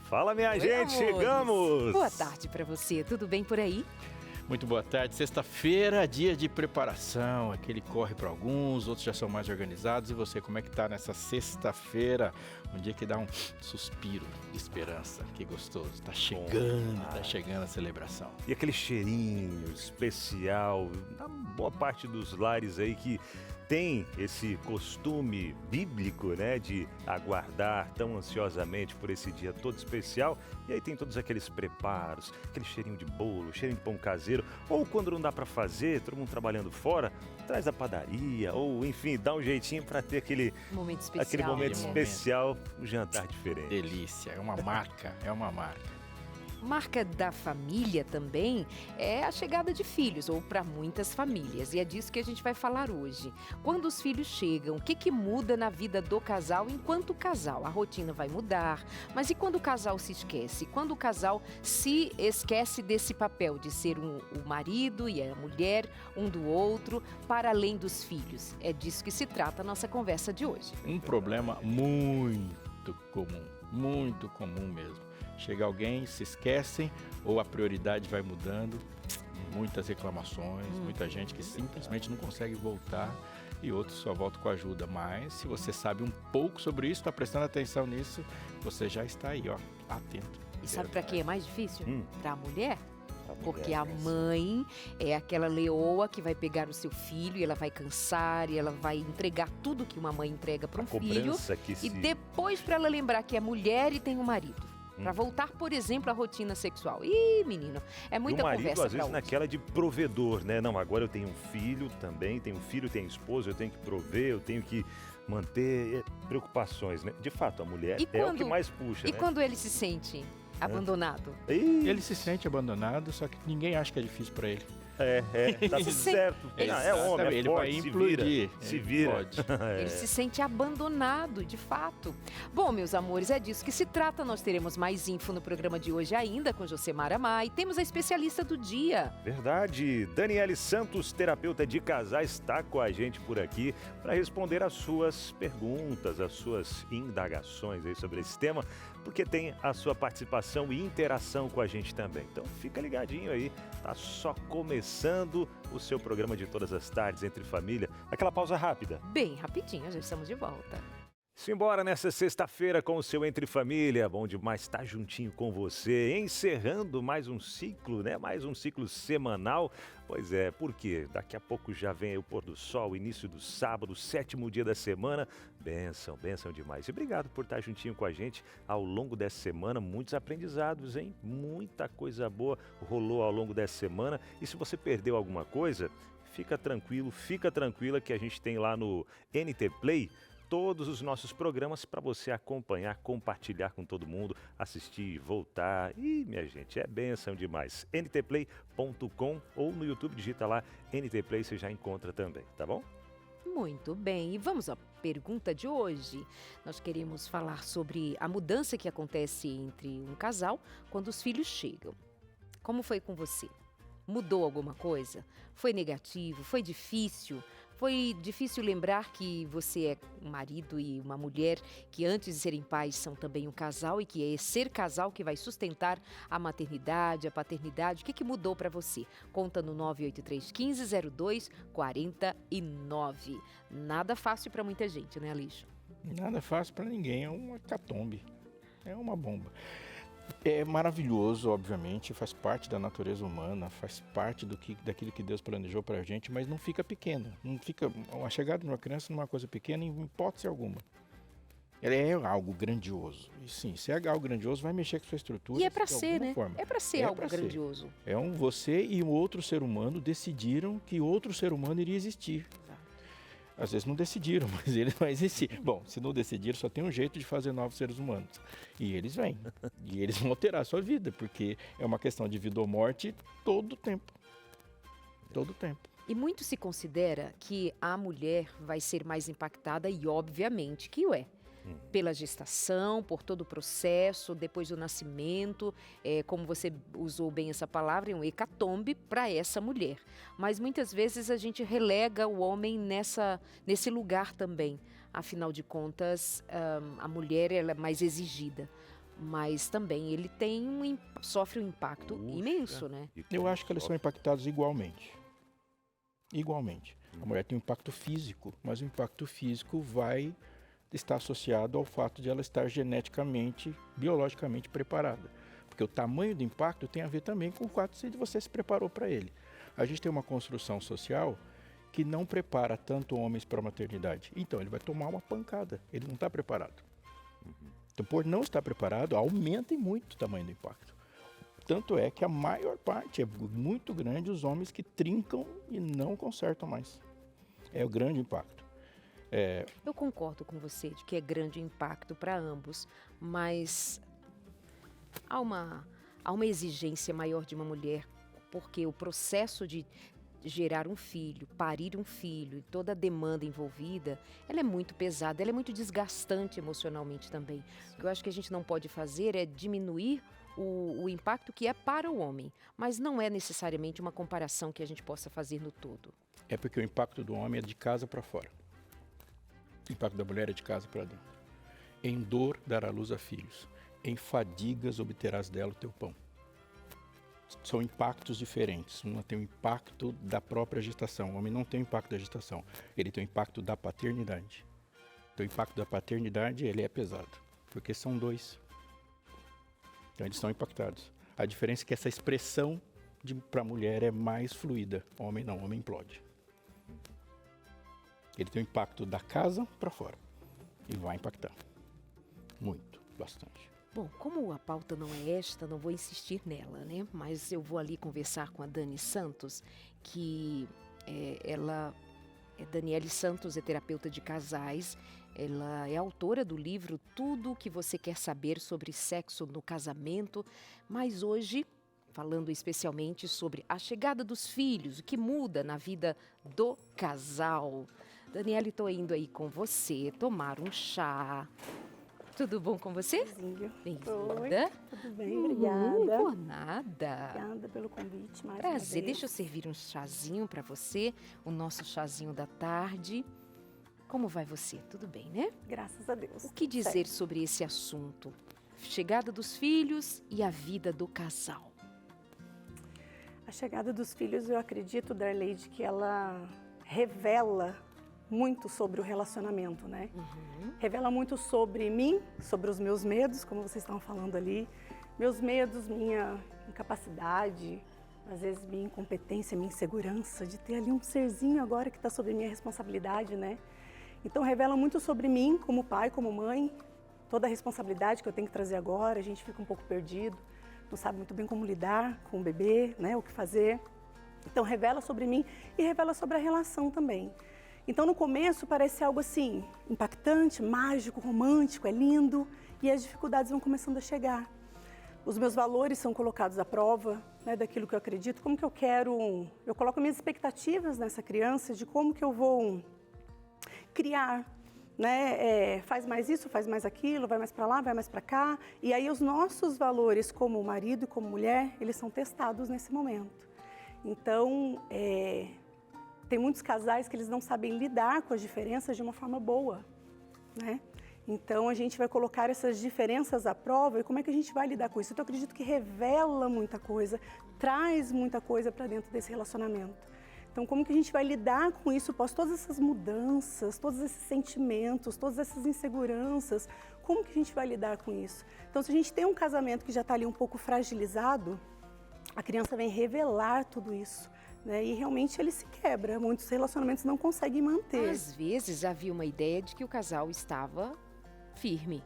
Fala, minha Oi, gente, amores. chegamos! Boa tarde pra você, tudo bem por aí? Muito boa tarde. Sexta-feira, dia de preparação. Aquele corre para alguns, outros já são mais organizados. E você, como é que tá nessa sexta-feira? Um dia que dá um suspiro de esperança. Que gostoso. Tá chegando a celebração. E aquele cheirinho especial, na boa parte dos lares aí que tem esse costume bíblico, né, de aguardar tão ansiosamente por esse dia todo especial. E aí tem todos aqueles preparos, aquele cheirinho de bolo, cheirinho de pão caseiro. Ou quando não dá para fazer, todo mundo trabalhando fora, traz da padaria, ou enfim, dá um jeitinho para ter aquele Momento especial. aquele momento né? especial, um jantar diferente. Delícia, é uma marca, Marca da família também é a chegada de filhos, ou para muitas famílias, e é disso que a gente vai falar hoje. Quando os filhos chegam, o que muda na vida do casal enquanto casal? A rotina vai mudar, mas e quando o casal se esquece? Quando o casal se esquece desse papel de ser o marido e a mulher, um do outro, para além dos filhos? É disso que se trata a nossa conversa de hoje. Um problema muito comum mesmo. Chega alguém, se esquecem, ou a prioridade vai mudando, muitas reclamações, muita gente que simplesmente não consegue voltar e outros só voltam com ajuda. Mas se você sabe um pouco sobre isso, está prestando atenção nisso, você já está aí, ó, atento. E sabe para quem é mais difícil? Para a mulher? Porque a mulher, mãe é aquela leoa que vai pegar o seu filho e ela vai cansar e ela vai entregar tudo que uma mãe entrega para um filho. E depois para ela lembrar que é mulher e tem um marido. Para voltar, por exemplo, à rotina sexual. Ih, menino, é muita conversa. O marido, às vezes, hoje. naquela de provedor, né? Não, agora eu tenho um filho também, tenho esposa, eu tenho que prover, eu tenho que manter preocupações, né? De fato, a mulher é o que mais puxa, E né? quando ele se sente abandonado? Ele se sente abandonado, só que ninguém acha que é difícil para ele. Tá tudo certo. É homem, é ele forte, vai implodir. se vira. Ele se sente abandonado, de fato. Bom, meus amores, é disso que se trata. Nós teremos mais info no programa de hoje ainda com Josemara Mai. Temos a especialista do dia. Verdade. Daniele Santos, terapeuta de casais, está com a gente por aqui para responder as suas perguntas, as suas indagações aí sobre esse tema, porque tem a sua participação e interação com a gente também. Então fica ligadinho aí, tá só começando o seu programa de todas as tardes entre família. Aquela pausa rápida. Bem rapidinho, já estamos de volta. Simbora nessa sexta-feira com o seu Entre Família. Bom demais estar juntinho com você, encerrando mais um ciclo, né? Mais um ciclo semanal. Pois é, porque daqui a pouco já vem aí o pôr do sol, início do sábado, 7º dia da semana. Bênção demais. E obrigado por estar juntinho com a gente ao longo dessa semana. Muitos aprendizados, hein? Muita coisa boa rolou ao longo dessa semana. E se você perdeu alguma coisa, fica tranquilo, fica tranquila que a gente tem lá no NT Play todos os nossos programas para você acompanhar, compartilhar com todo mundo, assistir, voltar. E, minha gente, é bênção demais. ntplay.com ou no YouTube, digita lá NT Play, você já encontra também, tá bom? Muito bem, e vamos à pergunta de hoje. Nós queremos falar sobre a mudança que acontece entre um casal quando os filhos chegam. Como foi com você? Mudou alguma coisa? Foi negativo? Foi difícil? Foi difícil lembrar que você é um marido e uma mulher que antes de serem pais são também um casal e que é ser casal que vai sustentar a maternidade, a paternidade. O que mudou para você? Conta no 983-1502-49. Nada fácil para muita gente, né, Alixo? Nada fácil para ninguém, é uma hecatombe, é uma bomba. É maravilhoso, obviamente, faz parte da natureza humana, faz parte daquilo que Deus planejou para a gente, mas não fica pequeno. A chegada de uma criança não é uma coisa pequena em hipótese alguma. Ela é algo grandioso. E sim, se é algo grandioso, vai mexer com sua estrutura. E é para ser, né? Forma. É para ser algo grandioso. Você e um outro ser humano decidiram que outro ser humano iria existir. Às vezes não decidiram, mas ele vai existir. Bom, se não decidiram, só tem um jeito de fazer novos seres humanos. E eles vêm. E eles vão alterar a sua vida, porque é uma questão de vida ou morte todo o tempo. Todo o tempo. E muito se considera que a mulher vai ser mais impactada, e obviamente que o é. Pela gestação, por todo o processo, depois do nascimento, como você usou bem essa palavra, é um hecatombe para essa mulher. Mas muitas vezes a gente relega o homem nesse lugar também. Afinal de contas, a mulher ela é mais exigida. mas também ele tem sofre um impacto Puxa, imenso, né? e Eu como acho que eles são sofre. impactados igualmente. Igualmente. A mulher tem um impacto físico, mas o impacto físico vai estar associado ao fato de ela estar geneticamente, biologicamente preparada. Porque o tamanho do impacto tem a ver também com o fato de você se preparou para ele. A gente tem uma construção social que não prepara tanto homens para a maternidade. Então, ele vai tomar uma pancada. Ele não está preparado. Então, por não estar preparado, aumenta muito o tamanho do impacto. Tanto é que a maior parte, é muito grande, os homens que trincam e não consertam mais. É o grande impacto. Eu concordo com você de que é grande o impacto para ambos, mas há uma exigência maior de uma mulher, porque o processo de gerar um filho, parir um filho, e toda a demanda envolvida, ela é muito pesada, ela é muito desgastante emocionalmente também. O que eu acho que a gente não pode fazer é diminuir o impacto que é para o homem, mas não é necessariamente uma comparação que a gente possa fazer no todo. É porque o impacto do homem é de casa para fora. O impacto da mulher é de casa para dentro. Em dor dará luz a filhos. Em fadigas obterás dela o teu pão. São impactos diferentes. Uma tem o impacto da própria gestação. O homem não tem o impacto da gestação. Ele tem o impacto da paternidade. Então, o impacto da paternidade, ele é pesado. Porque são dois. Então, eles são impactados. A diferença é que essa expressão para a mulher é mais fluida. Homem não, homem implode. Ele tem o impacto da casa para fora. E vai impactar. Muito, bastante. Bom, como a pauta não é esta, não vou insistir nela, né? Mas eu vou ali conversar com a Dani Santos, que Daniele Santos é terapeuta de casais. Ela é autora do livro Tudo o que você quer saber sobre sexo no casamento. Mas hoje, falando especialmente sobre a chegada dos filhos, o que muda na vida do casal. Daniele, estou indo aí com você tomar um chá. Tudo bom com você? Oi, Bem-vinda. tudo bem? Obrigada. Por nada. Obrigada pelo convite, mais uma Prazer. vez. Deixa eu servir um chazinho para você, o nosso chazinho da tarde. Como vai você? Tudo bem, né? Graças a Deus. O que dizer sobre esse assunto? Chegada dos filhos e a vida do casal. A chegada dos filhos, eu acredito, Darleide, que ela revela muito sobre o relacionamento, né? Revela muito sobre mim, sobre os meus medos, como vocês estavam falando ali. Meus medos, minha incapacidade, às vezes minha incompetência, minha insegurança de ter ali um serzinho agora que está sob minha responsabilidade, né? Então revela muito sobre mim, como pai, como mãe, toda a responsabilidade que eu tenho que trazer agora. A gente fica um pouco perdido, não sabe muito bem como lidar com o bebê, né? O que fazer. Então revela sobre mim e revela sobre a relação também. Então, no começo, parece algo assim, impactante, mágico, romântico, é lindo, e as dificuldades vão começando a chegar. Os meus valores são colocados à prova, né, daquilo que eu acredito, como que eu quero... Eu coloco minhas expectativas nessa criança de como que eu vou criar, né? Faz mais isso, faz mais aquilo, vai mais para lá, vai mais para cá. E aí os nossos valores como marido e como mulher, eles são testados nesse momento. Então, tem muitos casais que eles não sabem lidar com as diferenças de uma forma boa, né? Então, a gente vai colocar essas diferenças à prova e como é que a gente vai lidar com isso? Então, eu acredito que revela muita coisa, traz muita coisa para dentro desse relacionamento. Então, como que a gente vai lidar com isso após todas essas mudanças, todos esses sentimentos, todas essas inseguranças? Como que a gente vai lidar com isso? Então, se a gente tem um casamento que já está ali um pouco fragilizado, a criança vem revelar tudo isso. Né? E realmente ele se quebra, muitos relacionamentos não conseguem manter. Às vezes havia uma ideia de que o casal estava firme,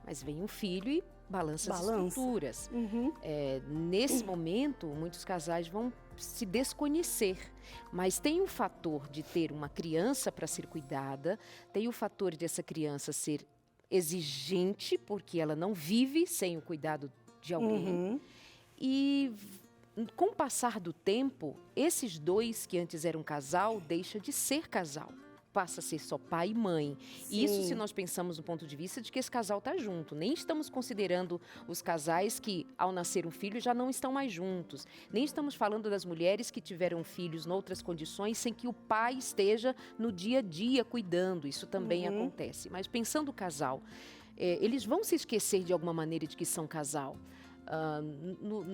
mas vem um filho e balança as estruturas. Nesse momento, muitos casais vão se desconhecer, mas tem o fator de ter uma criança para ser cuidada, tem o fator dessa criança ser exigente, porque ela não vive sem o cuidado de alguém, e com o passar do tempo, esses dois que antes eram casal, deixa de ser casal. Passa a ser só pai e mãe. Sim. Isso se nós pensamos do ponto de vista de que esse casal está junto. Nem estamos considerando os casais que, ao nascer um filho, já não estão mais juntos. Nem estamos falando das mulheres que tiveram filhos em outras condições sem que o pai esteja no dia a dia cuidando. Isso também acontece. Mas pensando o casal, eles vão se esquecer de alguma maneira de que são casal.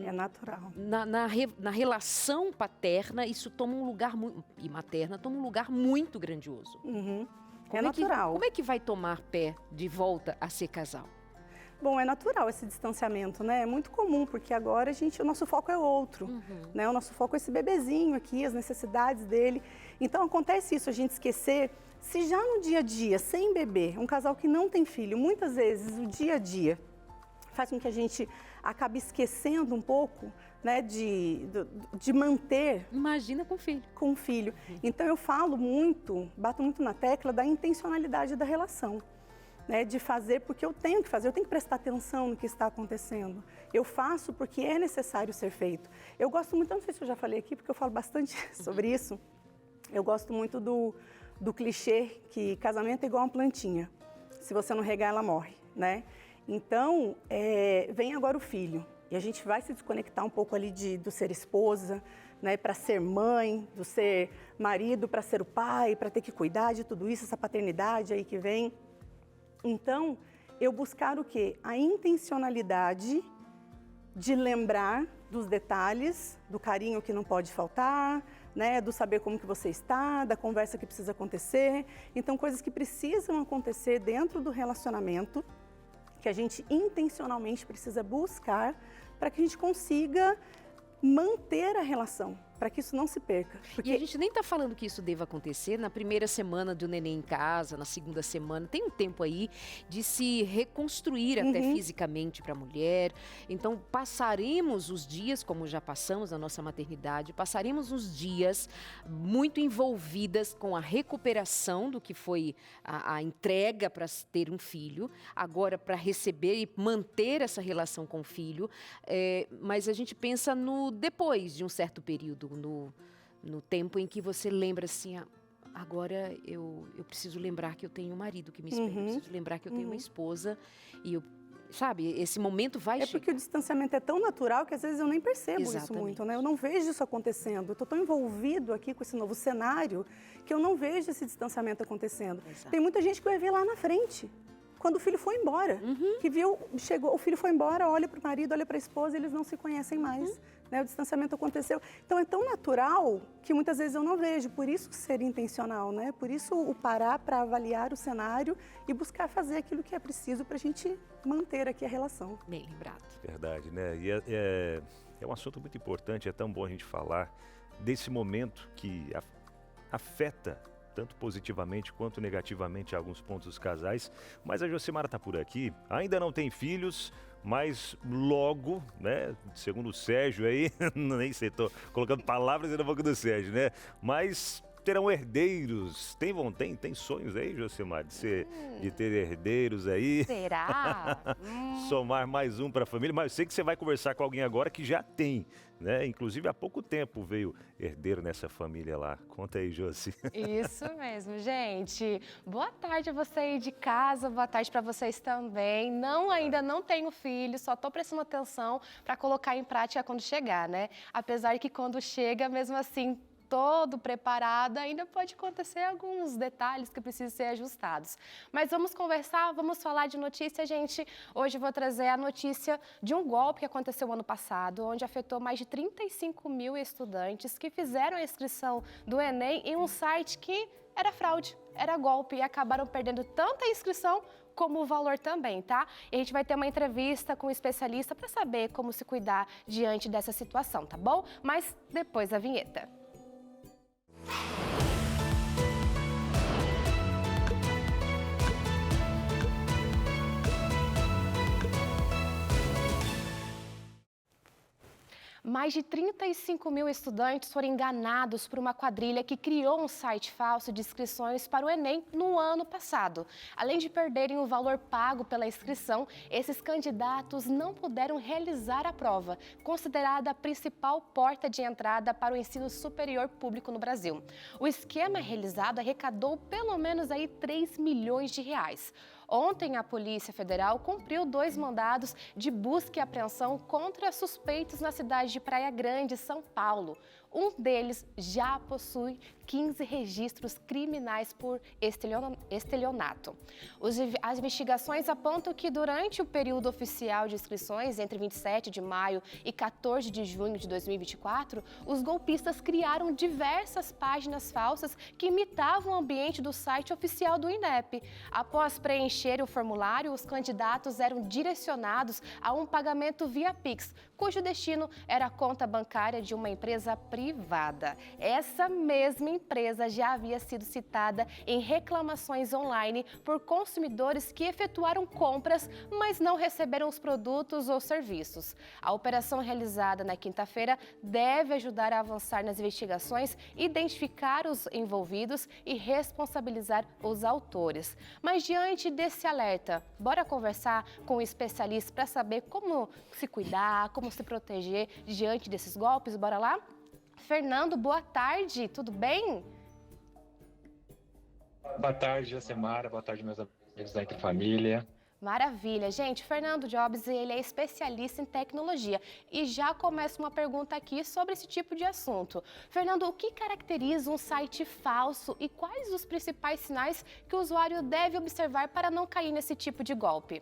É natural. Na relação paterna, isso toma um lugar e materna toma um lugar muito grandioso. Uhum. Como natural. Como é que vai tomar pé de volta a ser casal? Bom, é natural esse distanciamento, né? É muito comum, porque agora o nosso foco é outro, né? O nosso foco é esse bebezinho aqui, as necessidades dele. Então acontece isso, a gente esquecer. Se já no dia a dia, sem bebê, um casal que não tem filho, muitas vezes o dia a dia faz com que a gente acabe esquecendo um pouco, né, de manter. Imagina com filho. Com filho. Então eu bato muito na tecla da intencionalidade da relação. Né, de fazer porque eu tenho que fazer, eu tenho que prestar atenção no que está acontecendo. Eu faço porque é necessário ser feito. Eu gosto muito, não sei se eu já falei aqui, porque eu falo bastante sobre isso, eu gosto muito do clichê que casamento é igual uma plantinha. Se você não regar, ela morre, né? Então, vem agora o filho. E a gente vai se desconectar um pouco ali do ser esposa, né, para ser mãe, do ser marido, para ser o pai, para ter que cuidar de tudo isso, essa paternidade aí que vem. Então, eu buscar o quê? A intencionalidade de lembrar dos detalhes, do carinho que não pode faltar, né, do saber como que você está, da conversa que precisa acontecer. Então, coisas que precisam acontecer dentro do relacionamento, que a gente intencionalmente precisa buscar para que a gente consiga manter a relação, para que isso não se perca. Porque... E a gente nem está falando que isso deva acontecer na primeira semana do neném em casa, na segunda semana. Tem um tempo aí de se reconstruir até fisicamente para a mulher. Então, passaremos os dias, como já passamos na nossa maternidade, passaremos os dias muito envolvidas com a recuperação do que foi a entrega para ter um filho, agora para receber e manter essa relação com o filho. Mas a gente pensa no depois de um certo período, no tempo em que você lembra assim, agora eu preciso lembrar que eu tenho um marido que me espera, eu preciso lembrar que eu tenho uma esposa e sabe, esse momento vai chegar. Porque o distanciamento é tão natural que às vezes eu nem percebo isso muito, né? Eu não vejo isso acontecendo, eu estou tão envolvido aqui com esse novo cenário que eu não vejo esse distanciamento acontecendo. Exato. Tem muita gente que vai ver lá na frente. Quando o filho foi embora, que viu, chegou, o filho foi embora, olha para o marido, olha para a esposa, eles não se conhecem mais, né? O distanciamento aconteceu. Então é tão natural que muitas vezes eu não vejo, por isso ser intencional, né? Por isso o parar para avaliar o cenário e buscar fazer aquilo que é preciso para a gente manter aqui a relação. Bem lembrado. Verdade, né? E é um assunto muito importante, é tão bom a gente falar desse momento que afeta tanto positivamente quanto negativamente alguns pontos dos casais. Mas a Josemara está por aqui, ainda não tem filhos, mas logo, né, segundo o Sérgio aí, nem sei, estou colocando palavras na boca do Sérgio, né, mas terão herdeiros. Tem sonhos aí, Josemar, de ter herdeiros aí? Será? Somar mais um para a família, mas eu sei que você vai conversar com alguém agora que já tem, né? Inclusive há pouco tempo veio herdeiro nessa família lá. Conta aí, Josi. Isso mesmo, gente. Boa tarde a você aí de casa, boa tarde para vocês também. Ainda não tenho filho, só estou prestando atenção para colocar em prática quando chegar, né? Apesar que quando chega, mesmo assim, todo preparado, ainda pode acontecer alguns detalhes que precisam ser ajustados. Mas vamos conversar, vamos falar de notícia, gente. Hoje eu vou trazer a notícia de um golpe que aconteceu ano passado, onde afetou mais de 35 mil estudantes que fizeram a inscrição do Enem em um site que era fraude, era golpe, e acabaram perdendo tanta inscrição como o valor também, tá? E a gente vai ter uma entrevista com um especialista para saber como se cuidar diante dessa situação, tá bom? Mas depois da vinheta. Mais de 35 mil estudantes foram enganados por uma quadrilha que criou um site falso de inscrições para o Enem no ano passado. Além de perderem o valor pago pela inscrição, esses candidatos não puderam realizar a prova, considerada a principal porta de entrada para o ensino superior público no Brasil. O esquema realizado arrecadou pelo menos aí 3 milhões de reais. Ontem, a Polícia Federal cumpriu 2 mandados de busca e apreensão contra suspeitos na cidade de Praia Grande, São Paulo. um deles já possui 15 registros criminais por estelionato. As investigações apontam que durante o período oficial de inscrições, entre 27 de maio e 14 de junho de 2024, os golpistas criaram diversas páginas falsas que imitavam o ambiente do site oficial do INEP. Após preencher o formulário, os candidatos eram direcionados a um pagamento via Pix, cujo destino era a conta bancária de uma empresa privada. Essa mesma empresa já havia sido citada em reclamações online por consumidores que efetuaram compras, mas não receberam os produtos ou serviços. A operação realizada na quinta-feira deve ajudar a avançar nas investigações, identificar os envolvidos e responsabilizar os autores. Mas diante desse alerta, bora conversar com um especialista para saber como se cuidar, como se proteger diante desses golpes. Bora lá? Fernando, boa tarde, tudo bem? Boa tarde, Josemara. Boa tarde, meus amigos da Entre Família. Maravilha. Gente, Fernando Jobs, ele é especialista em tecnologia. E já começa uma pergunta aqui sobre esse tipo de assunto. Fernando, o que caracteriza um site falso e quais os principais sinais que o usuário deve observar para não cair nesse tipo de golpe?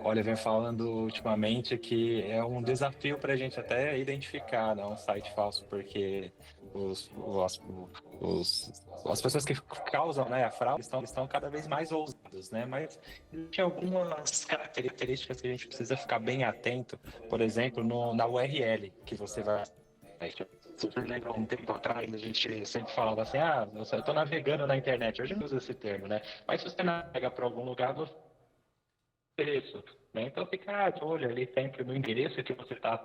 Olha, eu venho falando ultimamente que é um desafio para a gente até identificar, né, um site falso, porque as pessoas que causam, né, a fraude estão cada vez mais ousados, né? Mas tem algumas características que a gente precisa ficar bem atento, por exemplo, na URL que você vai. Se você lembra um tempo atrás, a gente sempre falava assim, eu estou navegando na internet, hoje não usa esse termo, né? Mas se você navega para algum lugar, você endereço, né? Então fica de olho ali sempre no endereço que você está,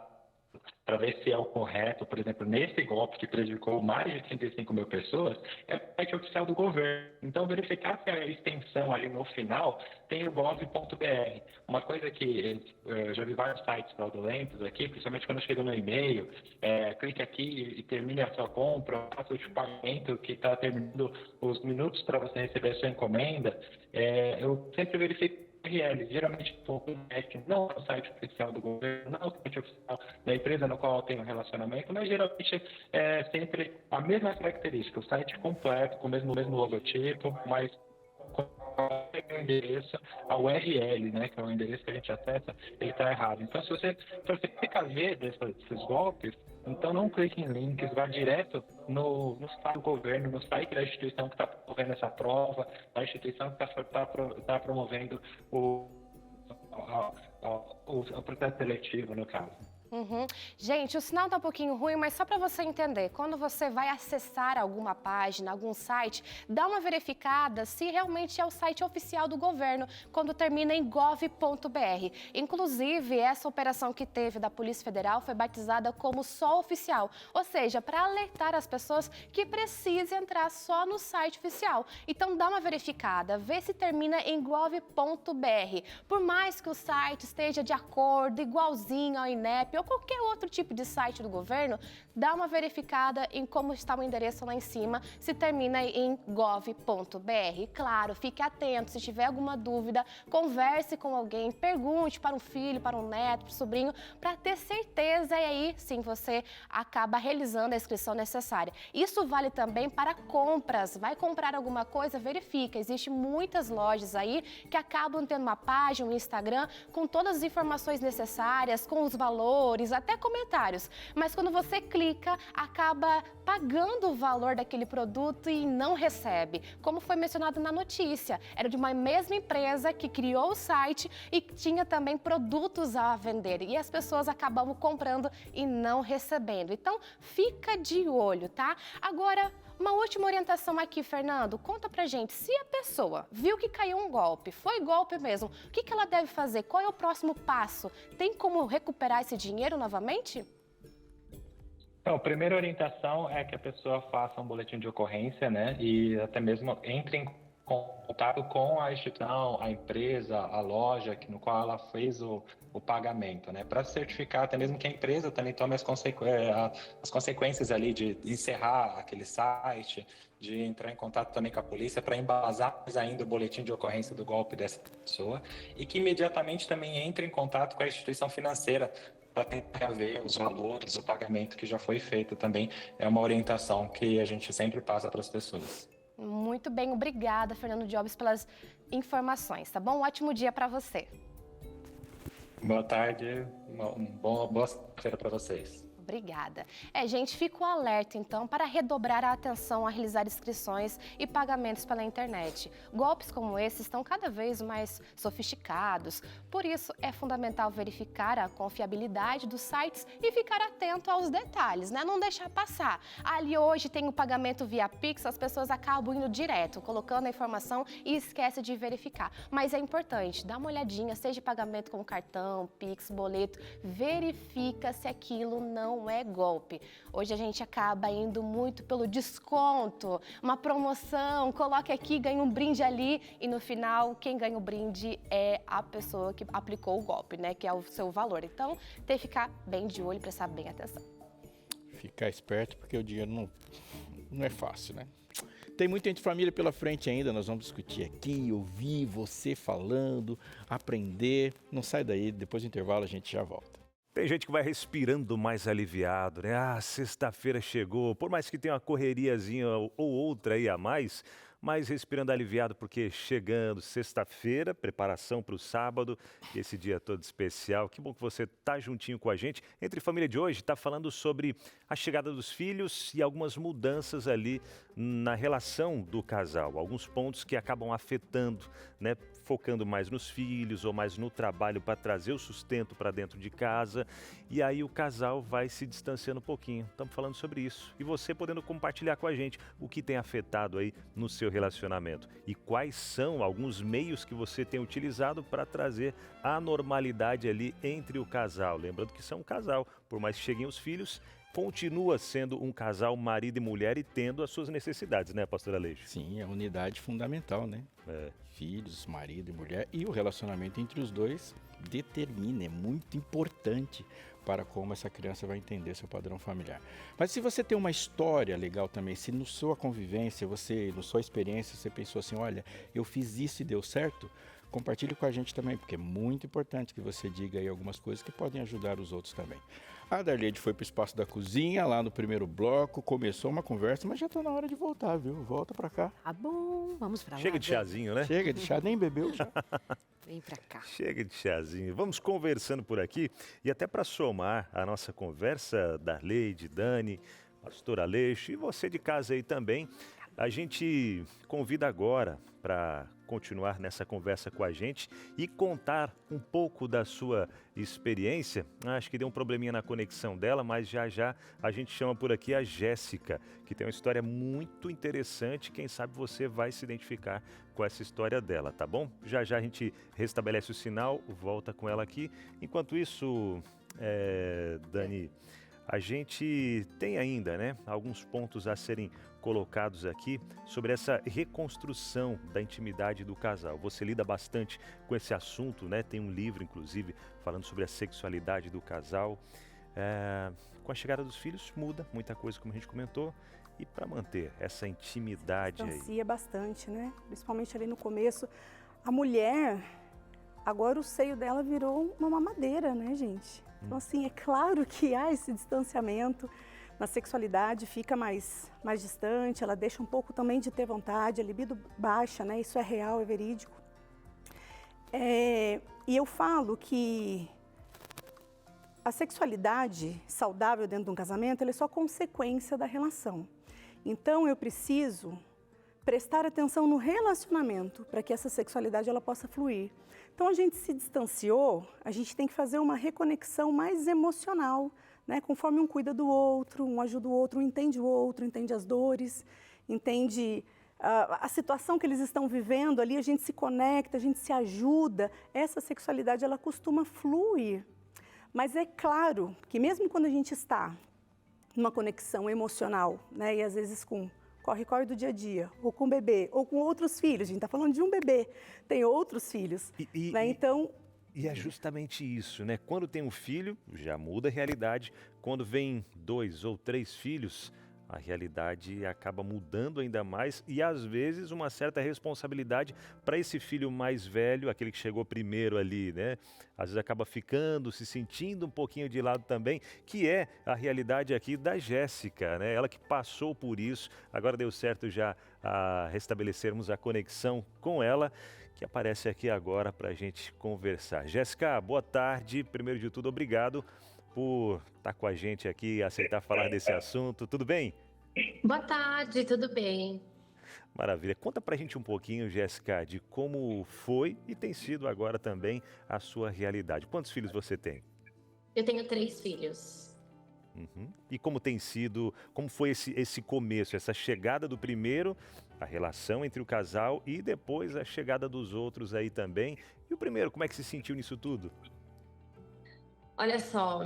para ver se é o correto. Por exemplo, nesse golpe que prejudicou mais de 35 mil pessoas, é o site oficial do governo. Então verificar se a extensão ali no final tem o gov.br. Uma coisa que eu já vi vários sites fraudulentos aqui, principalmente quando chega no e-mail, clique aqui e termine a sua compra, faça o pagamento que está terminando os minutos para você receber a sua encomenda. Eu sempre verifico URL, geralmente não é o site oficial do governo, não é o site oficial da empresa no qual eu tenho relacionamento, mas geralmente é sempre a mesma característica, o site completo, com o mesmo logotipo, mas com o endereço, a URL, né, que é o endereço que a gente acessa, ele está errado. Então, se você fica ver desses golpes, então não clique em links, vá direto no site do governo, no site da instituição que está promovendo essa prova, da instituição que está promovendo o processo seletivo, no caso. Uhum. Gente, o sinal tá um pouquinho ruim, mas só para você entender, quando você vai acessar alguma página, algum site, dá uma verificada se realmente é o site oficial do governo, quando termina em gov.br. Inclusive, essa operação que teve da Polícia Federal foi batizada como só oficial, ou seja, para alertar as pessoas que precisam entrar só no site oficial. Então, dá uma verificada, vê se termina em gov.br. Por mais que o site esteja de acordo, igualzinho ao INEP ou qualquer outro tipo de site do governo, dá uma verificada em como está o endereço lá em cima, se termina em gov.br. Claro, fique atento, se tiver alguma dúvida, converse com alguém, pergunte para um filho, para um neto, para um sobrinho, para ter certeza e aí sim você acaba realizando a inscrição necessária. Isso vale também para compras. Vai comprar alguma coisa, verifica. Existem muitas lojas aí que acabam tendo uma página, um Instagram, com todas as informações necessárias, com os valores, até comentários. Mas quando você clica, acaba pagando o valor daquele produto e não recebe. Como foi mencionado na notícia, era de uma mesma empresa que criou o site e tinha também produtos a vender. E as pessoas acabavam comprando e não recebendo. Então, fica de olho, tá? Agora, uma última orientação aqui, Fernando. Conta pra gente, se a pessoa viu que caiu um golpe, foi golpe mesmo, o que ela deve fazer? Qual é o próximo passo? Tem como recuperar esse dinheiro novamente? Então, a primeira orientação é que a pessoa faça um boletim de ocorrência, né? E até mesmo entre em contato com a instituição, a empresa, a loja no qual ela fez o pagamento, né? Para certificar até mesmo que a empresa também tome as consequências ali de encerrar aquele site, de entrar em contato também com a polícia para embasar mais ainda o boletim de ocorrência do golpe dessa pessoa e que imediatamente também entre em contato com a instituição financeira para tentar ver os valores, o pagamento que já foi feito também. É uma orientação que a gente sempre passa para as pessoas. Muito bem, obrigada, Fernando Jobs, pelas informações, tá bom? Um ótimo dia para você. Boa tarde, boa feira para vocês. Obrigada. Gente, fica o alerta, então, para redobrar a atenção a realizar inscrições e pagamentos pela internet. Golpes como esses estão cada vez mais sofisticados, por isso é fundamental verificar a confiabilidade dos sites e ficar atento aos detalhes, né? Não deixar passar. Ali hoje tem o pagamento via Pix, as pessoas acabam indo direto, colocando a informação e esquece de verificar. Mas é importante, dá uma olhadinha, seja pagamento com cartão, Pix, boleto, verifica se aquilo não é golpe. Hoje a gente acaba indo muito pelo desconto, uma promoção, coloque aqui, ganha um brinde ali e no final quem ganha o brinde é a pessoa que aplicou o golpe, né? Que é o seu valor. Então tem que ficar bem de olho e prestar bem atenção. Ficar esperto porque o dinheiro não é fácil, né? Tem muito entre família pela frente ainda, nós vamos discutir aqui, ouvir você falando, aprender. Não sai daí, depois do intervalo a gente já volta. Tem gente que vai respirando mais aliviado, né? Ah, sexta-feira chegou, por mais que tenha uma correriazinha ou outra aí a mais, mas respirando aliviado porque chegando sexta-feira, preparação para o sábado, esse dia todo especial. Que bom que você está juntinho com a gente. Entre Família de hoje está falando sobre a chegada dos filhos e algumas mudanças ali na relação do casal. Alguns pontos que acabam afetando, né? Focando mais nos filhos ou mais no trabalho para trazer o sustento para dentro de casa. E aí o casal vai se distanciando um pouquinho. Estamos falando sobre isso. E você podendo compartilhar com a gente o que tem afetado aí no seu relacionamento. E quais são alguns meios que você tem utilizado para trazer a normalidade ali entre o casal. Lembrando que são um casal, por mais que cheguem os filhos, continua sendo um casal marido e mulher e tendo as suas necessidades, né, pastora Aleixo? Sim, é a unidade fundamental, né? Filhos, marido e mulher, e o relacionamento entre os dois determina, é muito importante para como essa criança vai entender seu padrão familiar. Mas se você tem uma história legal também, se na sua convivência, na sua experiência, você pensou assim, olha, eu fiz isso e deu certo, compartilhe com a gente também, porque é muito importante que você diga aí algumas coisas que podem ajudar os outros também. A Darleide foi para o espaço da cozinha, lá no primeiro bloco, começou uma conversa, mas já está na hora de voltar, viu? Volta para cá. Tá bom, vamos para lá. Chega de chazinho, né? Chega de chá, nem bebeu já. Vem para cá. Chega de chazinho. Vamos conversando por aqui e até para somar a nossa conversa, Darleide, Dani, pastor Aleixo e você de casa aí também, a gente convida agora para continuar nessa conversa com a gente e contar um pouco da sua experiência. Acho que deu um probleminha na conexão dela, mas já já a gente chama por aqui a Jéssica, que tem uma história muito interessante. Quem sabe você vai se identificar com essa história dela, tá bom? Já já a gente restabelece o sinal, volta com ela aqui. Enquanto isso, Dani, a gente tem ainda, né, alguns pontos a serem colocados aqui sobre essa reconstrução da intimidade do casal. Você lida bastante com esse assunto, né? Tem um livro, inclusive, falando sobre a sexualidade do casal. Com a chegada dos filhos, muda muita coisa, como a gente comentou. E para manter essa intimidade aí? Distancia bastante, né? Principalmente ali no começo. A mulher, agora o seio dela virou uma mamadeira, né, gente? Então, assim, é claro que há esse distanciamento. Na sexualidade fica mais distante, ela deixa um pouco também de ter vontade, a libido baixa, né? Isso é real, é verídico. E eu falo que a sexualidade saudável dentro de um casamento, ela é só consequência da relação. Então, eu preciso prestar atenção no relacionamento para que essa sexualidade ela possa fluir. Então, a gente se distanciou, a gente tem que fazer uma reconexão mais emocional, né? Conforme um cuida do outro, um ajuda o outro, um entende as dores, entende a situação que eles estão vivendo ali, a gente se conecta, a gente se ajuda. Essa sexualidade, ela costuma fluir. Mas é claro que mesmo quando a gente está numa conexão emocional, né? E às vezes com corre-corre do dia a dia, ou com o bebê, ou com outros filhos, a gente está falando de um bebê, tem outros filhos, né? Então... E é justamente isso, né? Quando tem um filho, já muda a realidade. Quando vem 2 ou 3 filhos, a realidade acaba mudando ainda mais e às vezes uma certa responsabilidade para esse filho mais velho, aquele que chegou primeiro ali, né? Às vezes acaba ficando, se sentindo um pouquinho de lado também, que é a realidade aqui da Jéssica, né? Ela que passou por isso, agora deu certo já a restabelecermos a conexão com ela, que aparece aqui agora para a gente conversar. Jéssica, boa tarde. Primeiro de tudo, obrigado por estar com a gente aqui, aceitar falar desse assunto. Tudo bem? Boa tarde, tudo bem? Maravilha. Conta pra gente um pouquinho, Jéssica, de como foi e tem sido agora também a sua realidade. Quantos filhos você tem? Eu tenho 3 filhos. Uhum. E como tem sido, como foi esse começo, essa chegada do primeiro, a relação entre o casal e depois a chegada dos outros aí também? E o primeiro, como é que se sentiu nisso tudo? Olha só,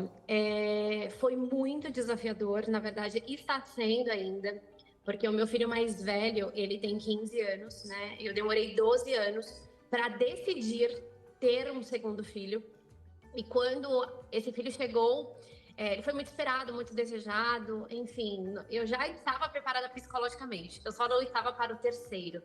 foi muito desafiador, na verdade, está sendo ainda, porque o meu filho mais velho, ele tem 15 anos, né? Eu demorei 12 anos para decidir ter um segundo filho. E quando esse filho chegou, ele foi muito esperado, muito desejado, enfim, eu já estava preparada psicologicamente, eu só não estava para o terceiro.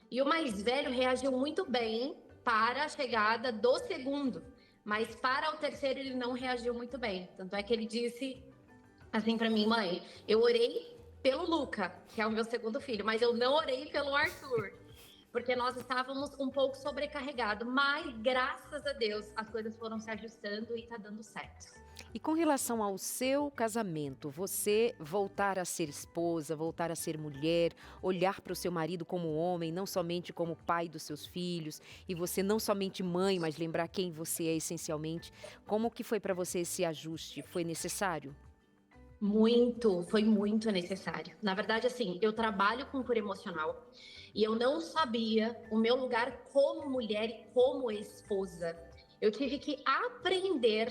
E o mais velho reagiu muito bem para a chegada do segundo, mas para o terceiro ele não reagiu muito bem. Tanto é que ele disse assim para mim: mãe, eu orei pelo Luca, que é o meu segundo filho, mas eu não orei pelo Arthur, porque nós estávamos um pouco sobrecarregados, mas graças a Deus as coisas foram se ajustando e tá dando certo. E com relação ao seu casamento, você voltar a ser esposa, voltar a ser mulher, olhar para o seu marido como homem, não somente como pai dos seus filhos, e você não somente mãe, mas lembrar quem você é essencialmente, como que foi para você esse ajuste? Foi necessário? Foi muito necessário. Na verdade, assim, eu trabalho com cura emocional e eu não sabia o meu lugar como mulher e como esposa. Eu tive que aprender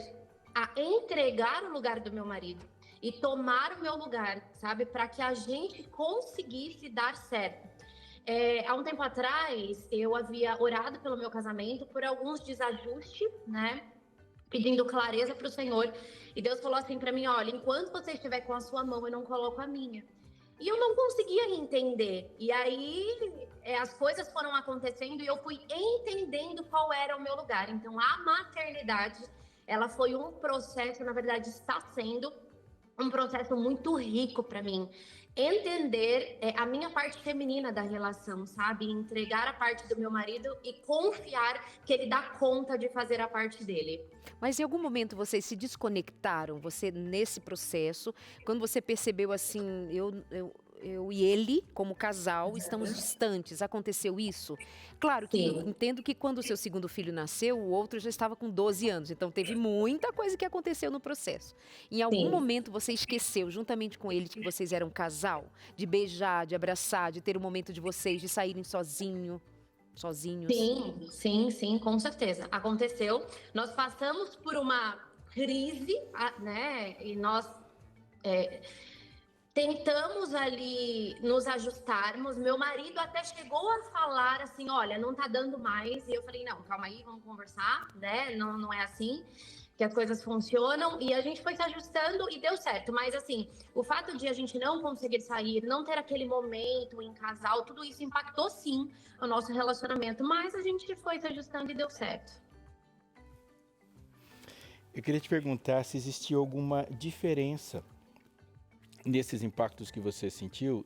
a entregar o lugar do meu marido e tomar o meu lugar, sabe? Para que a gente conseguisse dar certo. Há um tempo atrás, eu havia orado pelo meu casamento por alguns desajustes, né? Pedindo clareza para o Senhor. E Deus falou assim para mim: olha, enquanto você estiver com a sua mão, eu não coloco a minha. E eu não conseguia entender. E aí as coisas foram acontecendo e eu fui entendendo qual era o meu lugar. Então a maternidade, ela foi um processo, na verdade está sendo um processo muito rico para mim. Entender a minha parte feminina da relação, sabe? Entregar a parte do meu marido e confiar que ele dá conta de fazer a parte dele. Mas em algum momento vocês se desconectaram, você nesse processo, quando você percebeu assim, eu e ele, como casal, estamos distantes, aconteceu isso? Claro que Sim. entendo que quando o seu segundo filho nasceu, o outro já estava com 12 anos, então teve muita coisa que aconteceu no processo. Em algum Sim. momento você esqueceu, juntamente com ele, de que vocês eram um casal? De beijar, de abraçar, de ter um momento de vocês, de saírem sozinhos? Sim, com certeza. Aconteceu. Nós passamos por uma crise, né? E nós tentamos ali nos ajustarmos. Meu marido até chegou a falar assim: olha, não tá dando mais. E eu falei: não, calma aí, vamos conversar, né? Não é assim que as coisas funcionam. E a gente foi se ajustando e deu certo. Mas assim, o fato de a gente não conseguir sair, não ter aquele momento em casal, tudo isso impactou sim o nosso relacionamento. Mas a gente foi se ajustando e deu certo. Eu queria te perguntar se existia alguma diferença nesses impactos que você sentiu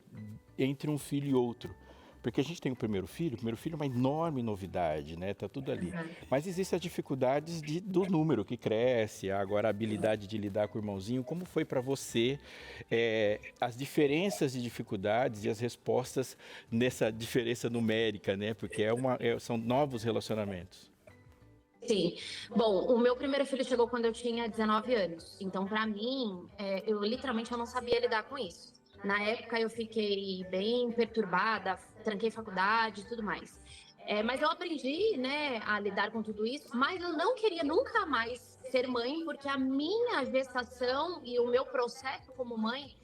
entre um filho e outro. Porque a gente tem o primeiro filho é uma enorme novidade, né? Tá tudo ali. Mas existem as dificuldades do número que cresce, agora a habilidade de lidar com o irmãozinho. Como foi para você as diferenças de dificuldades e as respostas nessa diferença numérica, né? Porque são novos relacionamentos. Sim. Bom, o meu primeiro filho chegou quando eu tinha 19 anos. Então, para mim, eu não sabia lidar com isso. Na época, eu fiquei bem perturbada, tranquei faculdade e tudo mais. Mas eu aprendi, né, a lidar com tudo isso, mas eu não queria nunca mais ser mãe, porque a minha gestação e o meu processo como mãe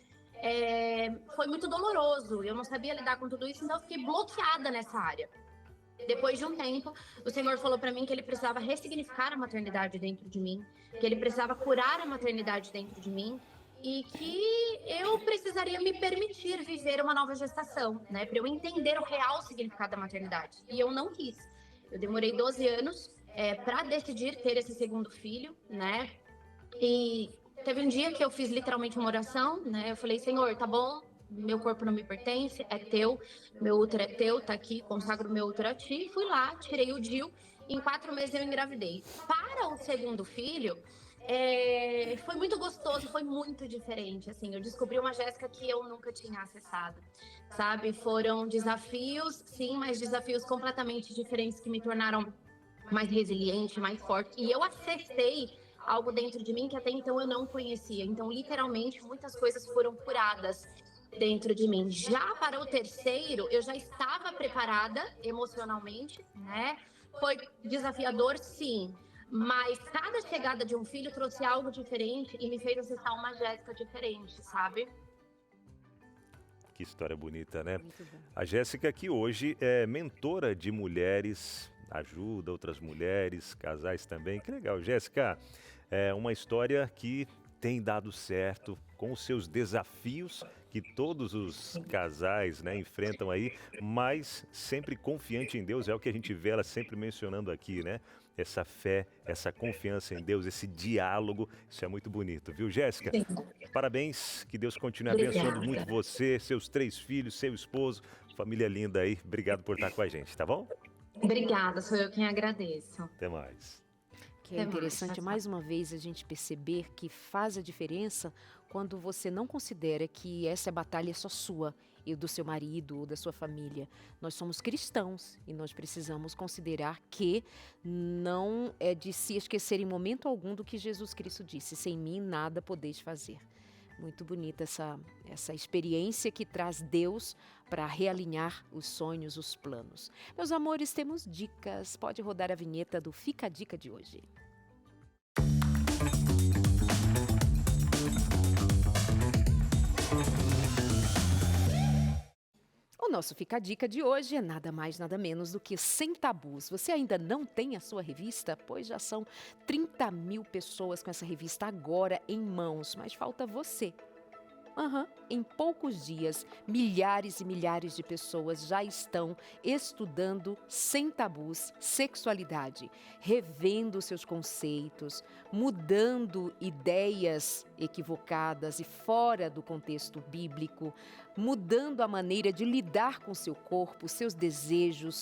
foi muito doloroso. Eu não sabia lidar com tudo isso, então eu fiquei bloqueada nessa área. Depois de um tempo, o Senhor falou para mim que ele precisava ressignificar a maternidade dentro de mim, que ele precisava curar a maternidade dentro de mim. e que eu precisaria me permitir viver uma nova gestação, né? Para eu entender o real significado da maternidade. E eu não quis. Eu demorei 12 anos para decidir ter esse segundo filho, né? E teve um dia que eu fiz literalmente uma oração, né? Eu falei, Senhor, tá bom, meu corpo não me pertence, é teu, meu útero é teu, tá aqui, consagro meu útero a ti. Fui lá, tirei o DIU, em 4 meses eu engravidei. Para o segundo filho, foi muito gostoso, foi muito diferente, assim, eu descobri uma Jéssica que eu nunca tinha acessado, sabe? Foram desafios, sim, mas desafios completamente diferentes que me tornaram mais resiliente, mais forte, e eu acessei algo dentro de mim que até então eu não conhecia, então literalmente muitas coisas foram curadas dentro de mim. Já para o terceiro, eu já estava preparada emocionalmente, né? Foi desafiador, sim, mas cada chegada de um filho trouxe algo diferente e me fez acessar uma Jéssica diferente, sabe? Que história bonita, né? Muito bom. A Jéssica que hoje é mentora de mulheres, ajuda outras mulheres, casais também. Que legal, Jéssica. É uma história que tem dado certo com os seus desafios que todos os casais, né, enfrentam aí, mas sempre confiante em Deus, é o que a gente vê ela sempre mencionando aqui, né? Essa fé, essa confiança em Deus, esse diálogo, isso é muito bonito, viu, Jéssica? Parabéns, que Deus continue abençoando Obrigada. muito você, seus 3 filhos, seu esposo, família linda aí. Obrigado por estar com a gente, tá bom? Obrigada, sou eu quem agradeço. Até mais. Que é Até mais, interessante tchau, mais uma vez a gente perceber que faz a diferença quando você não considera que essa batalha é só sua e do seu marido ou da sua família. Nós somos cristãos e nós precisamos considerar que não é de se esquecer em momento algum do que Jesus Cristo disse: sem mim nada podeis fazer. Muito bonita essa experiência que traz Deus para realinhar os sonhos, os planos. Meus amores, temos dicas. Pode rodar a vinheta do Fica a Dica de hoje. O nosso Fica a Dica de hoje é nada mais, nada menos do que Sem Tabus. Você ainda não tem a sua revista? Pois já são 30 mil pessoas com essa revista agora em mãos, mas falta você. Em poucos dias, milhares e milhares de pessoas já estão estudando sem tabus sexualidade, revendo seus conceitos, mudando ideias equivocadas e fora do contexto bíblico, mudando a maneira de lidar com seu corpo, seus desejos,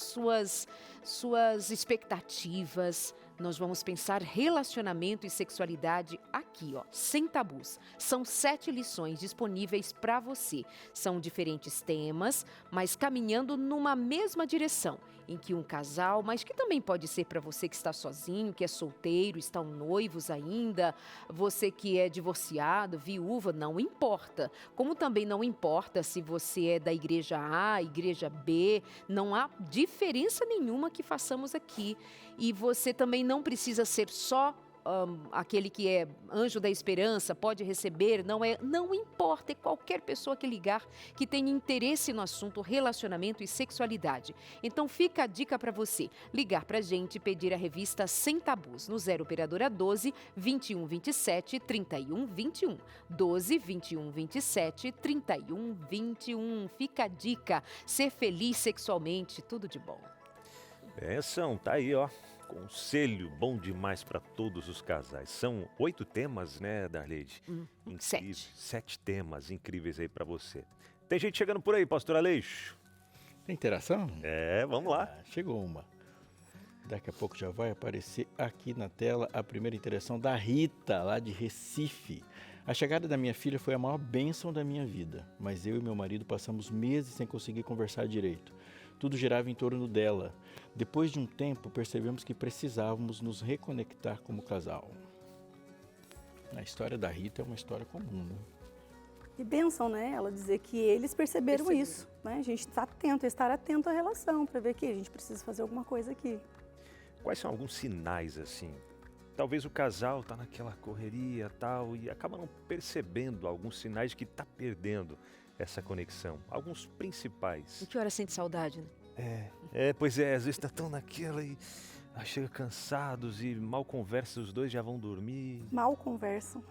suas expectativas. Nós vamos pensar relacionamento e sexualidade aqui, sem tabus. São 7 lições disponíveis para você. São diferentes temas, mas caminhando numa mesma direção, em que um casal, mas que também pode ser para você que está sozinho, que é solteiro, estão noivos ainda, você que é divorciado, viúva, não importa. Como também não importa se você é da igreja A, igreja B, não há diferença nenhuma que façamos aqui. E você também não precisa ser só aquele que é anjo da esperança, pode receber, não importa, é qualquer pessoa que ligar que tenha interesse no assunto relacionamento e sexualidade. Então fica a dica para você, ligar para a gente e pedir a revista Sem Tabus, no 0 operadora 12 21 27 31 21, 12 21 27 31 21. Fica a dica, ser feliz sexualmente, tudo de bom. Benção, tá aí, ó. Conselho bom demais para todos os casais. São 8 temas, né, Darleide? 7. 7 temas incríveis aí para você. Tem gente chegando por aí, pastor Aleixo? Tem interação? Vamos lá. Chegou uma. Daqui a pouco já vai aparecer aqui na tela a primeira interação da Rita, lá de Recife. A chegada da minha filha foi a maior bênção da minha vida, mas eu e meu marido passamos meses sem conseguir conversar direito. Tudo girava em torno dela. Depois de um tempo, percebemos que precisávamos nos reconectar como casal. A história da Rita é uma história comum, né? E bênção, né? Ela dizer que eles perceberam isso, né? A gente está atento, estar atento à relação, para ver que a gente precisa fazer alguma coisa aqui. Quais são alguns sinais, assim? Talvez o casal tá naquela correria tal e acaba não percebendo alguns sinais de que tá perdendo essa conexão. Alguns principais. Em que hora sente saudade, né? Pois é, às vezes tá tão naquela e... Aí chega cansados e mal conversa, os dois já vão dormir. Mal conversam.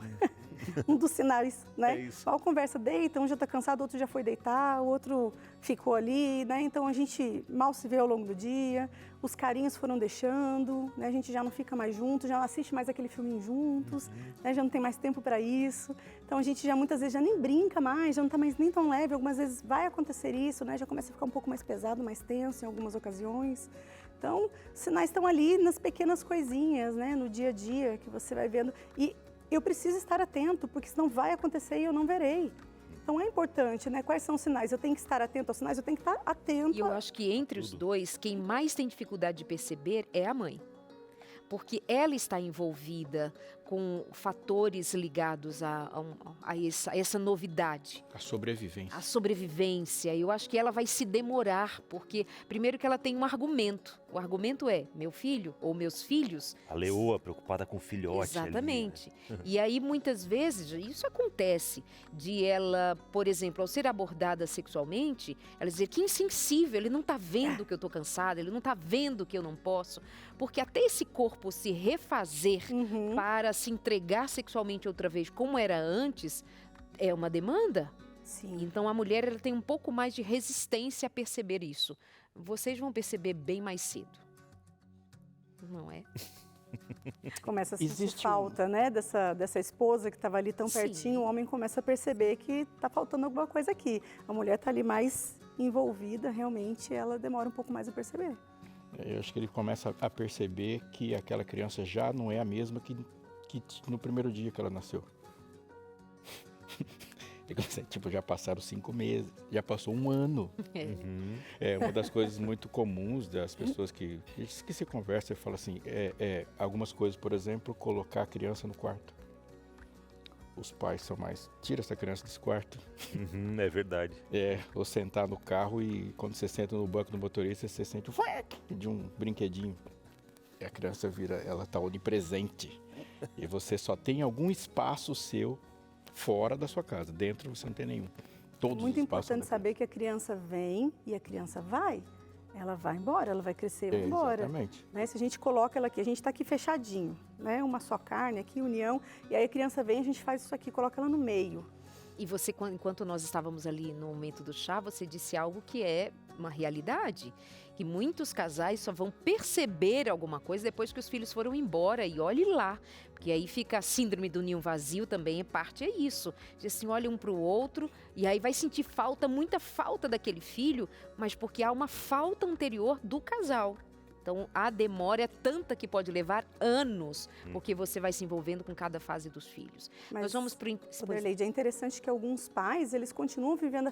Um dos sinais, né? É isso. Mal conversa, deita, um já está cansado, o outro já foi deitar, o outro ficou ali, né? Então a gente mal se vê ao longo do dia, os carinhos foram deixando, né? A gente já não fica mais junto, já não assiste mais aquele filminho juntos, né? Já não tem mais tempo para isso. Então a gente já muitas vezes já nem brinca mais, já não está mais nem tão leve, algumas vezes vai acontecer isso, né? Já começa a ficar um pouco mais pesado, mais tenso em algumas ocasiões. Então, os sinais estão ali nas pequenas coisinhas, né? No dia a dia que você vai vendo. E eu preciso estar atento, porque senão vai acontecer e eu não verei. Então é importante, né? Quais são os sinais? Eu tenho que estar atento aos sinais, eu tenho que estar atento. E eu acho que entre os dois, quem mais tem dificuldade de perceber é a mãe. Porque ela está envolvida com fatores ligados a essa novidade. A sobrevivência. A sobrevivência. Eu acho que ela vai se demorar, porque primeiro que ela tem um argumento. O argumento é, meu filho ou meus filhos... A leoa preocupada com o filhote. Exatamente. Ali, né? E aí, muitas vezes, isso acontece, de ela, por exemplo, ao ser abordada sexualmente, ela dizer que insensível, ele não está vendo que eu estou cansada, ele não está vendo que eu não posso. Porque até esse corpo se refazer para se entregar sexualmente outra vez como era antes, é uma demanda. Sim. Então a mulher ela tem um pouco mais de resistência a perceber isso. Vocês vão perceber bem mais cedo. Não é? Começa a sentir Existe falta, né? Dessa esposa que estava ali tão Sim. pertinho, o homem começa a perceber que está faltando alguma coisa aqui. A mulher está ali mais envolvida, realmente, ela demora um pouco mais a perceber. Eu acho que ele começa a perceber que aquela criança já não é a mesma que no primeiro dia que ela nasceu. Tipo, já passaram 5 meses, já passou 1 ano. É uma das coisas muito comuns das pessoas que se conversam e falam assim, algumas coisas, por exemplo, colocar a criança no quarto. Os pais são mais, tira essa criança desse quarto. É verdade. Ou sentar no carro e quando você senta no banco do motorista, você sente de um brinquedinho. E a criança ela está onipresente. E você só tem algum espaço seu fora da sua casa. Dentro você não tem nenhum. Todos Muito os espaços importante são saber que a criança vem e a criança vai. Ela vai embora, ela vai crescer e vai embora. Exatamente. Né? Se a gente coloca ela aqui, a gente está aqui fechadinho, né? Uma só carne aqui, união. E aí a criança vem, a gente faz isso aqui, coloca ela no meio. E você, enquanto nós estávamos ali no momento do chá, você disse algo que é uma realidade. Que muitos casais só vão perceber alguma coisa depois que os filhos foram embora. E olhe lá, porque aí fica a síndrome do ninho vazio também, é isso. Diz assim, olha um para o outro e aí vai sentir falta, muita falta daquele filho, mas porque há uma falta anterior do casal. Então, a demora é tanta que pode levar anos, porque você vai se envolvendo com cada fase dos filhos. Mas, Nós vamos para Oderleide, é interessante que alguns pais, eles continuam vivendo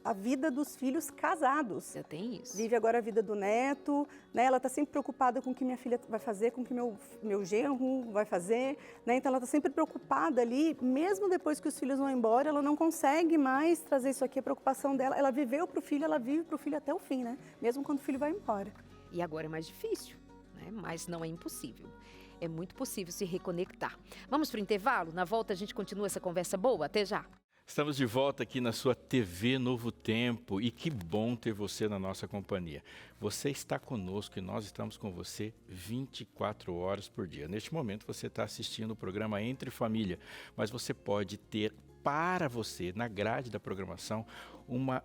a vida dos filhos casados. Já tem isso. Vive agora a vida do neto, né? Ela está sempre preocupada com o que minha filha vai fazer, com o que meu genro vai fazer, né? Então, ela está sempre preocupada ali, mesmo depois que os filhos vão embora, ela não consegue mais trazer isso aqui, a preocupação dela. Ela viveu para o filho, ela vive para o filho até o fim, né? Mesmo quando o filho vai embora. E agora é mais difícil, né? Mas não é impossível. É muito possível se reconectar. Vamos para o intervalo? Na volta a gente continua essa conversa boa. Até já! Estamos de volta aqui na sua TV Novo Tempo e que bom ter você na nossa companhia. Você está conosco e nós estamos com você 24 horas por dia. Neste momento você está assistindo o programa Entre Família, mas você pode ter para você, na grade da programação, uma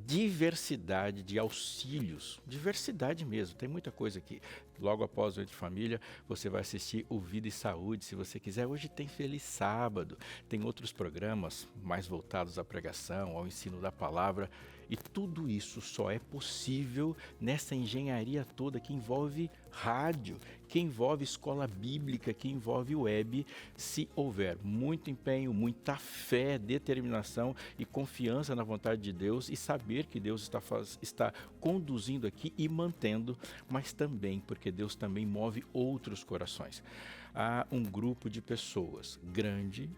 diversidade de auxílios, diversidade mesmo, tem muita coisa aqui. Logo após o Entre Família, você vai assistir o Vida e Saúde, se você quiser. Hoje tem Feliz Sábado, tem outros programas mais voltados à pregação, ao ensino da palavra. E tudo isso só é possível nessa engenharia toda que envolve rádio, que envolve escola bíblica, que envolve web, se houver muito empenho, muita fé, determinação e confiança na vontade de Deus e saber que Deus está conduzindo aqui e mantendo, mas também porque Deus também move outros corações. Há um grupo de pessoas grande,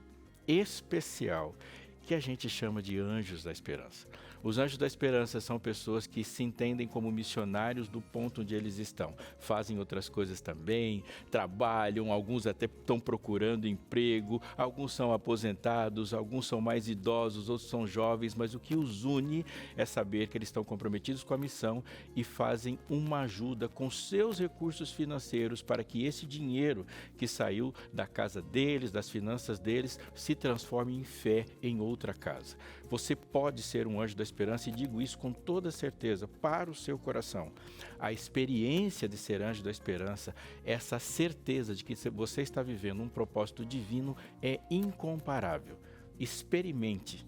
especial, que a gente chama de anjos da esperança. Os anjos da esperança são pessoas que se entendem como missionários do ponto onde eles estão. Fazem outras coisas também, trabalham, alguns até estão procurando emprego, alguns são aposentados, alguns são mais idosos, outros são jovens, mas o que os une é saber que eles estão comprometidos com a missão e fazem uma ajuda com seus recursos financeiros para que esse dinheiro que saiu da casa deles, das finanças deles, se transforme em fé em outra casa. Você pode ser um anjo da esperança e digo isso com toda certeza para o seu coração. A experiência de ser anjo da esperança, essa certeza de que você está vivendo um propósito divino é incomparável. Experimente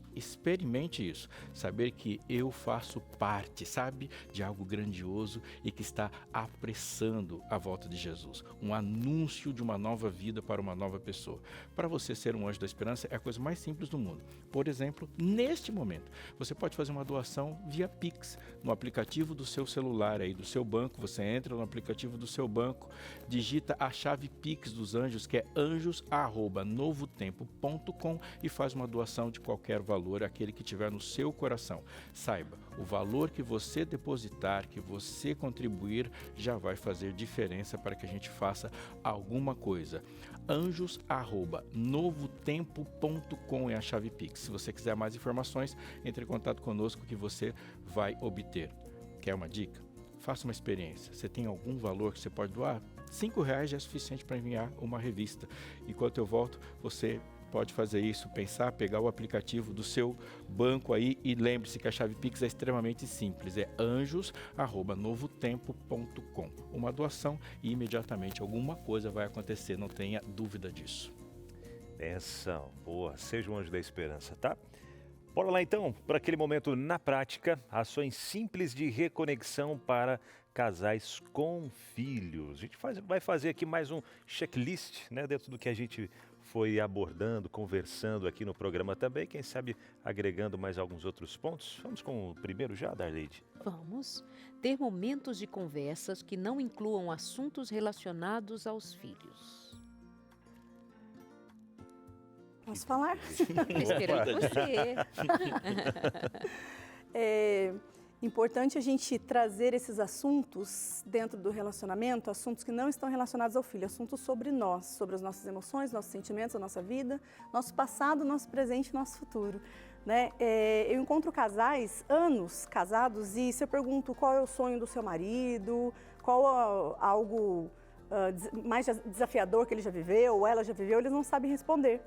isso, saber que eu faço parte, sabe, de algo grandioso e que está apressando a volta de Jesus, um anúncio de uma nova vida para uma nova pessoa. Para você ser um anjo da esperança é a coisa mais simples do mundo. Por exemplo, neste momento, você pode fazer uma doação via Pix, no aplicativo do seu celular aí, do seu banco. Você entra no aplicativo do seu banco, digita a chave Pix dos anjos, que é anjos@novotempo.com, e faz uma doação de qualquer valor, aquele que tiver no seu coração. Saiba, o valor que você depositar, que você contribuir, já vai fazer diferença para que a gente faça alguma coisa. anjos@novotempo.com é a chave Pix. Se você quiser mais informações, entre em contato conosco que você vai obter. Quer uma dica? Faça uma experiência. Você tem algum valor que você pode doar? R$5 já é suficiente para enviar uma revista. Enquanto eu volto, você pode fazer isso, pensar, pegar o aplicativo do seu banco aí e lembre-se que a chave Pix é extremamente simples, é anjos@novotempo.com. Uma doação e imediatamente alguma coisa vai acontecer, não tenha dúvida disso. Benção, boa, seja um anjo da esperança, tá? Bora lá então, para aquele momento na prática, ações simples de reconexão para casais com filhos. A gente vai fazer aqui mais um checklist, né, dentro do que a gente foi abordando, conversando aqui no programa também, quem sabe agregando mais alguns outros pontos. Vamos com o primeiro já, Darleide? Vamos ter momentos de conversas que não incluam assuntos relacionados aos filhos. Posso falar? Esperando você. É importante a gente trazer esses assuntos dentro do relacionamento, assuntos que não estão relacionados ao filho, assuntos sobre nós, sobre as nossas emoções, nossos sentimentos, a nossa vida, nosso passado, nosso presente e nosso futuro. Né? Eu encontro casais, anos casados, e se eu pergunto qual é o sonho do seu marido, qual algo mais desafiador que ele já viveu ou ela já viveu, eles não sabem responder.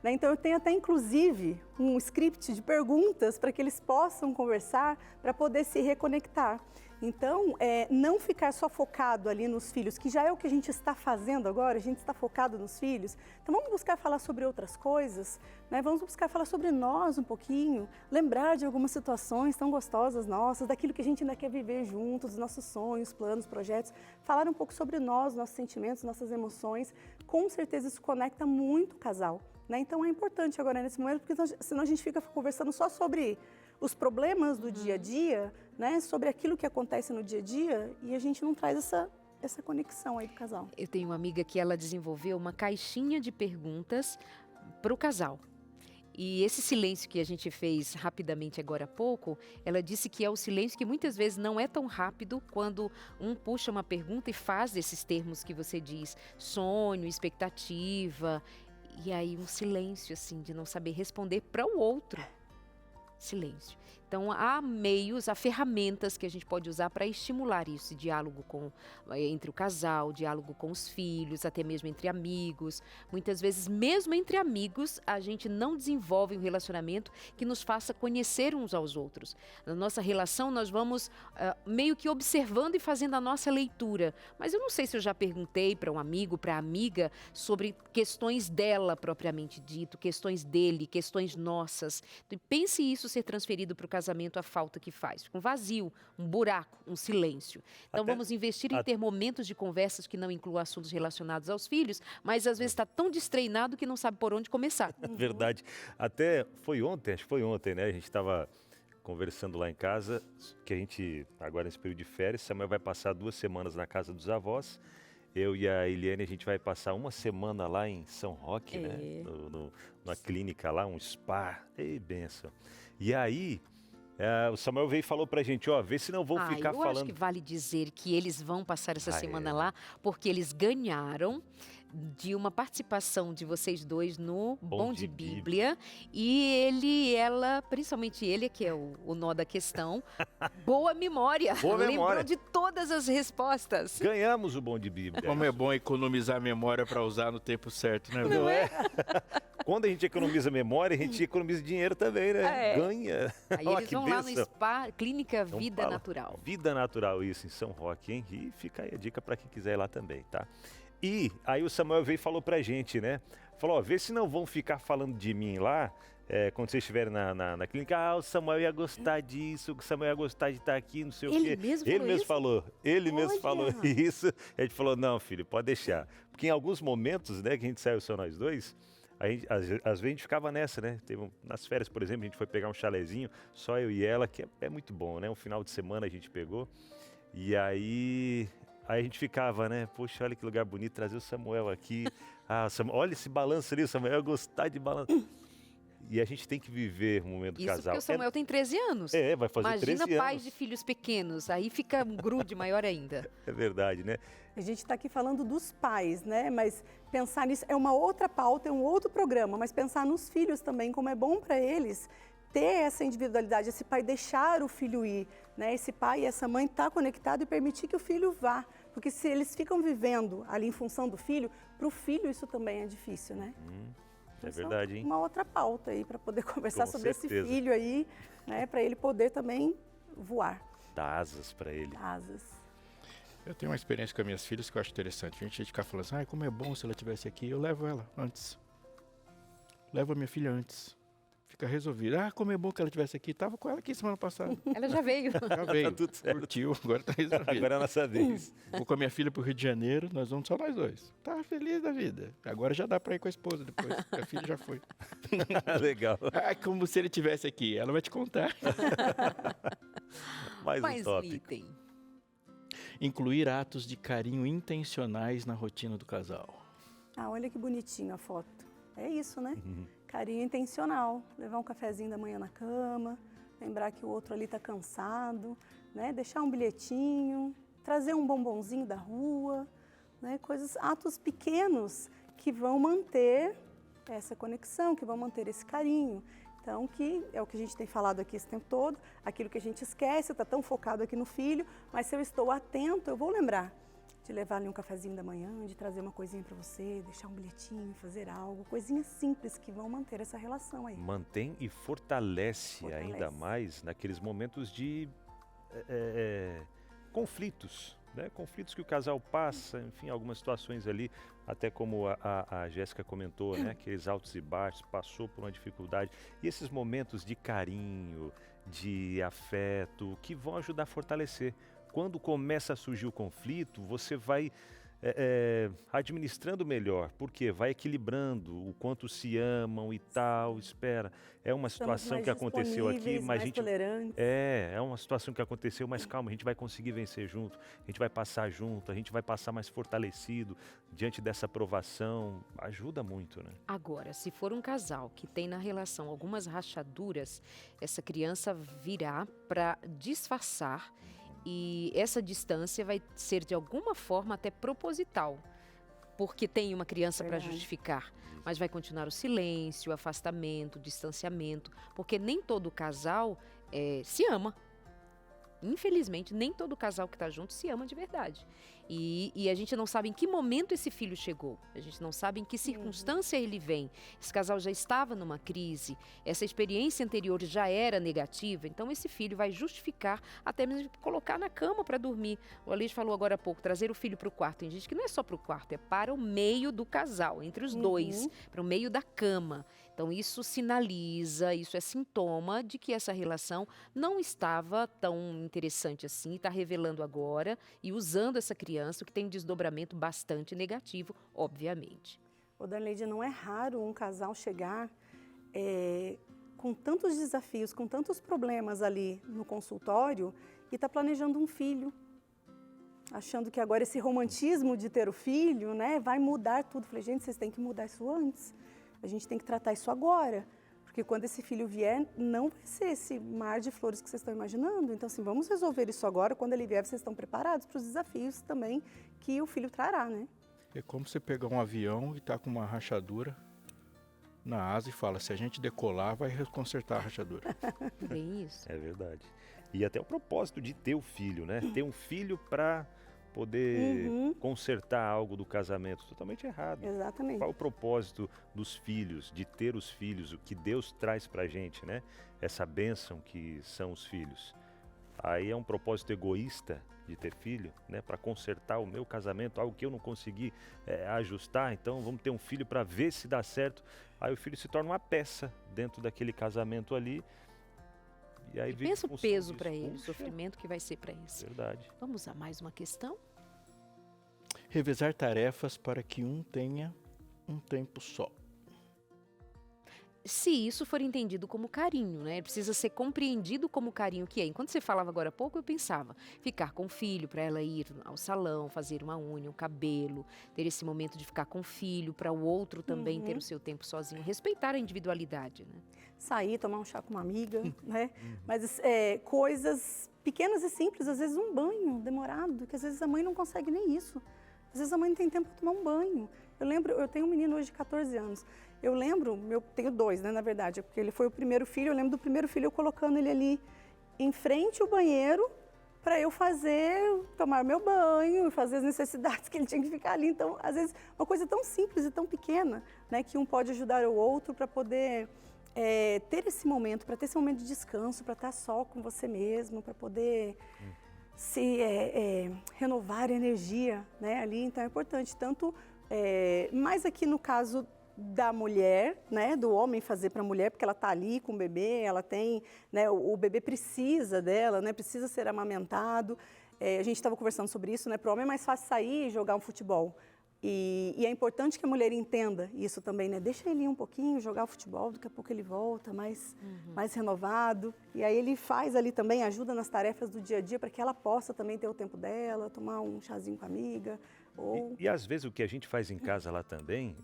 Então eu tenho até inclusive um script de perguntas para que eles possam conversar, para poder se reconectar. Então, não ficar só focado ali nos filhos, que já é o que a gente está fazendo agora, a gente está focado nos filhos. Então vamos buscar falar sobre outras coisas, né? Vamos buscar falar sobre nós um pouquinho, lembrar de algumas situações tão gostosas nossas, daquilo que a gente ainda quer viver juntos, dos nossos sonhos, planos, projetos. Falar um pouco sobre nós, nossos sentimentos, nossas emoções. Com certeza isso conecta muito o casal. Né? Então é importante agora nesse momento, porque senão a gente fica conversando só sobre os problemas do dia a dia, né? Sobre aquilo que acontece no dia a dia, e a gente não traz essa conexão aí do casal. Eu tenho uma amiga que ela desenvolveu uma caixinha de perguntas para o casal. E esse silêncio que a gente fez rapidamente agora há pouco, ela disse que é o silêncio que muitas vezes não é tão rápido quando um puxa uma pergunta e faz esses termos que você diz, sonho, expectativa, e aí um silêncio assim de não saber responder para o outro. Silêncio. Então, há meios, há ferramentas que a gente pode usar para estimular isso, diálogo entre o casal, diálogo com os filhos, até mesmo entre amigos. Muitas vezes, mesmo entre amigos, a gente não desenvolve um relacionamento que nos faça conhecer uns aos outros. Na nossa relação, nós vamos meio que observando e fazendo a nossa leitura. Mas eu não sei se eu já perguntei para um amigo, para a amiga, sobre questões dela propriamente dito, questões dele, questões nossas. Então, pense isso ser transferido para o casamento, a falta que faz. Um vazio, um buraco, um silêncio. Então vamos investir em ter momentos de conversas que não incluam assuntos relacionados aos filhos, mas às vezes está tão destreinado que não sabe por onde começar. Verdade. Até foi ontem, acho que foi ontem, né? A gente estava conversando lá em casa, que a gente, agora nesse período de férias, Samuel vai passar 2 semanas na casa dos avós. Eu e a Eliane, a gente vai passar 1 semana lá em São Roque, né? Na clínica lá, um spa. Ei, benção. E aí, O Samuel veio e falou pra gente, ó, vê se não vão ficar eu acho falando. que vale dizer que eles vão passar essa semana é. lá, porque eles ganharam de uma participação de vocês dois no Bom de Bíblia. E ela, principalmente ele, que é o nó da questão, boa memória. Boa memória. Lembrou de todas as respostas. Ganhamos o Bom de Bíblia. Como é bom economizar a memória para usar no tempo certo, né? Não é? Quando a gente economiza memória, a gente economiza dinheiro também, né? Ganha. Aí Ó, eles que vão lá no bênção. Spa Clínica Então Vida fala. Natural. Vida Natural, isso, em São Roque, hein? E fica aí a dica para quem quiser ir lá também, tá? E aí o Samuel veio e falou pra gente, né? Falou, ó, vê se não vão ficar falando de mim lá, quando vocês estiverem na clínica. O Samuel ia gostar disso, o Samuel ia gostar de estar aqui, não sei o quê. Ele mesmo falou isso? Ele mesmo Olha! falou isso. A gente falou, não, filho, pode deixar. Porque em alguns momentos, né, que a gente saiu só nós dois, às vezes a gente ficava nessa, né? Nas férias, por exemplo, a gente foi pegar um chalezinho, só eu e ela, que é muito bom, né? Um final de semana a gente pegou. E aí a gente ficava, né? Poxa, olha que lugar bonito, trazer o Samuel aqui. Olha esse balanço ali, o Samuel ia gostar de balanço. E a gente tem que viver o momento do Isso casal. porque o Samuel tem 13 anos. Vai fazer Imagina 13 anos. pais de filhos pequenos, aí fica um grude maior ainda. É verdade, né? A gente está aqui falando dos pais, né? Mas pensar nisso é uma outra pauta, é um outro programa, mas pensar nos filhos também, como é bom para eles ter essa individualidade, esse pai deixar o filho ir, né? Esse pai e essa mãe estar conectado e permitir que o filho vá. Porque se eles ficam vivendo ali em função do filho, para o filho isso também é difícil, né? É verdade, hein? Uma outra pauta aí para poder conversar Com sobre certeza. esse filho aí, né? Para ele poder também voar, Dá asas pra ele. asas. Eu tenho uma experiência com as minhas filhas que eu acho interessante. A gente ficar falando assim, como é bom se ela estivesse aqui. Eu levo ela antes. Levo a minha filha antes. Fica resolvido. Como é bom que ela estivesse aqui. Tava com ela aqui semana passada. Ela já veio. Já veio. Tá tudo certo. Curtiu, agora tá resolvido. Agora é a nossa vez. Vou com a minha filha pro Rio de Janeiro, nós vamos só nós dois. Tá feliz da vida. Agora já dá pra ir com a esposa depois. A filha já foi. Legal. Como se ele estivesse aqui. Ela vai te contar. Mais um Mais um tópico. item. Incluir atos de carinho intencionais na rotina do casal. Olha que bonitinho a foto. É isso, né? Carinho intencional. Levar um cafezinho da manhã na cama, lembrar que o outro ali está cansado, né? Deixar um bilhetinho, trazer um bombonzinho da rua, né? Atos pequenos que vão manter essa conexão, que vão manter esse carinho. Então, que é o que a gente tem falado aqui esse tempo todo, aquilo que a gente esquece, está tão focado aqui no filho, mas se eu estou atento, eu vou lembrar de levar ali um cafezinho da manhã, de trazer uma coisinha para você, deixar um bilhetinho, fazer algo, coisinhas simples que vão manter essa relação aí. Mantém e fortalece ainda mais naqueles momentos de conflitos, né? Conflitos que o casal passa, enfim, algumas situações ali, até como a Jéssica comentou, né? Aqueles altos e baixos, passou por uma dificuldade. E esses momentos de carinho, de afeto, que vão ajudar a fortalecer. Quando começa a surgir o conflito, você vai administrando melhor, porque vai equilibrando o quanto se amam e tal, espera. É uma situação que aconteceu aqui, mas a gente é uma situação que aconteceu, mas calma, a gente vai conseguir vencer junto, a gente vai passar junto, a gente vai passar mais fortalecido diante dessa provação, ajuda muito, né? Agora, se for um casal que tem na relação algumas rachaduras, essa criança virá para disfarçar. E essa distância vai ser de alguma forma até proposital, porque tem uma criança para justificar. Mas vai continuar o silêncio, o afastamento, o distanciamento, porque nem todo casal se ama. Infelizmente, nem todo casal que está junto se ama de verdade. E a gente não sabe em que momento esse filho chegou. A gente não sabe em que circunstância ele vem. Esse casal já estava numa crise. Essa experiência anterior já era negativa. Então, esse filho vai justificar até mesmo colocar na cama para dormir. O Aleix falou agora há pouco, trazer o filho para o quarto. Tem gente que não é só para o quarto, é para o meio do casal, entre os dois, para o meio da cama. Então, isso sinaliza, isso é sintoma de que essa relação não estava tão interessante assim, está revelando agora e usando essa criança, o que tem um desdobramento bastante negativo, obviamente. Darleide, não é raro um casal chegar com tantos desafios, com tantos problemas ali no consultório e está planejando um filho, achando que agora esse romantismo de ter o filho, né, vai mudar tudo. Falei, gente, vocês têm que mudar isso antes. A gente tem que tratar isso agora, porque Porque quando esse filho vier, não vai ser esse mar de flores que vocês estão imaginando. Então, assim, vamos resolver isso agora. Quando ele vier, vocês estão preparados para os desafios também que o filho trará, né? É como você pegar um avião e tá com uma rachadura na asa e fala, se a gente decolar, vai consertar a rachadura. Bem isso. É verdade. E até o propósito de ter o filho, né? Ter um filho para poder consertar algo do casamento. Totalmente errado. Exatamente. Qual o propósito dos filhos, de ter os filhos, o que Deus traz pra gente, né? Essa bênção que são os filhos. Aí é um propósito egoísta de ter filho, né? Para consertar o meu casamento, algo que eu não consegui ajustar. Então vamos ter um filho para ver se dá certo. Aí o filho se torna uma peça dentro daquele casamento ali. E aí Pensa o peso para ele, o Puxa, sofrimento que vai ser para isso. verdade. Vamos a mais uma questão? Revezar tarefas para que um tenha um tempo só. Se isso for entendido como carinho, né? Precisa ser compreendido como carinho que é. Enquanto você falava agora há pouco, eu pensava ficar com o filho para ela ir ao salão, fazer uma unha, um cabelo, ter esse momento de ficar com o filho, para o outro também ter o seu tempo sozinho, respeitar a individualidade, né? Sair, tomar um chá com uma amiga, né? Mas coisas pequenas e simples, às vezes um banho demorado, que às vezes a mãe não consegue nem isso. Às vezes a mãe não tem tempo para tomar um banho. Eu tenho um menino hoje de 14 anos. Eu lembro, eu tenho 2, né, na verdade, porque ele foi o primeiro filho. Eu lembro do primeiro filho eu colocando ele ali em frente ao banheiro para eu tomar meu banho e fazer as necessidades que ele tinha que ficar ali. Então, às vezes, uma coisa tão simples e tão pequena, né, que um pode ajudar o outro para poder ter esse momento, para ter esse momento de descanso, para estar só com você mesmo, para poder se renovar a energia, né, ali. Então, é importante tanto, mais aqui no caso da mulher, né, do homem fazer para a mulher, porque ela está ali com o bebê, ela tem, né, o bebê precisa dela, né, precisa ser amamentado. A gente estava conversando sobre isso, né, para o homem é mais fácil sair e jogar um futebol. E é importante que a mulher entenda isso também, né? Deixa ele ir um pouquinho, jogar o futebol, daqui a pouco ele volta mais renovado. E aí ele faz ali também, ajuda nas tarefas do dia a dia para que ela possa também ter o tempo dela, tomar um chazinho com a amiga. E às vezes o que a gente faz em casa lá também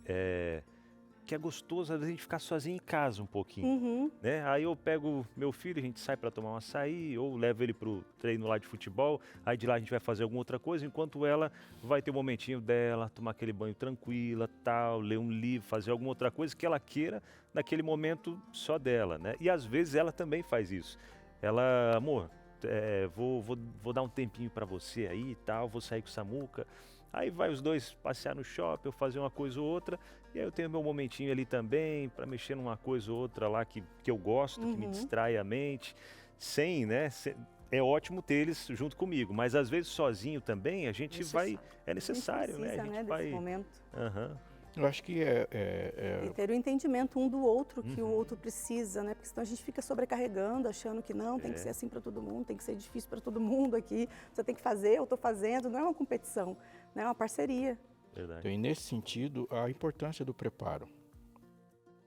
que é gostoso, às vezes a gente ficar sozinho em casa um pouquinho, né? Aí eu pego meu filho, a gente sai para tomar um açaí, ou levo ele pro treino lá de futebol, aí de lá a gente vai fazer alguma outra coisa, enquanto ela vai ter um momentinho dela, tomar aquele banho tranquila, tal, ler um livro, fazer alguma outra coisa que ela queira naquele momento só dela, né? E às vezes ela também faz isso. Ela, amor, vou dar um tempinho para você aí e tal, vou sair com o Samuca. Aí vai os dois passear no shopping, eu fazer uma coisa ou outra, e aí eu tenho meu momentinho ali também, para mexer numa coisa ou outra lá que eu gosto, que me distrai a mente, né? É ótimo ter eles junto comigo, mas às vezes sozinho também a gente vai, é necessário, né? A gente desse vai... momento. Eu acho que E ter o entendimento um do outro que o outro precisa, né? Porque senão a gente fica sobrecarregando, achando que não, tem que ser assim para todo mundo, tem que ser difícil para todo mundo aqui. Você tem que fazer, eu estou fazendo. Não é uma competição, né? É uma parceria. Verdade. Então, e nesse sentido, a importância do preparo.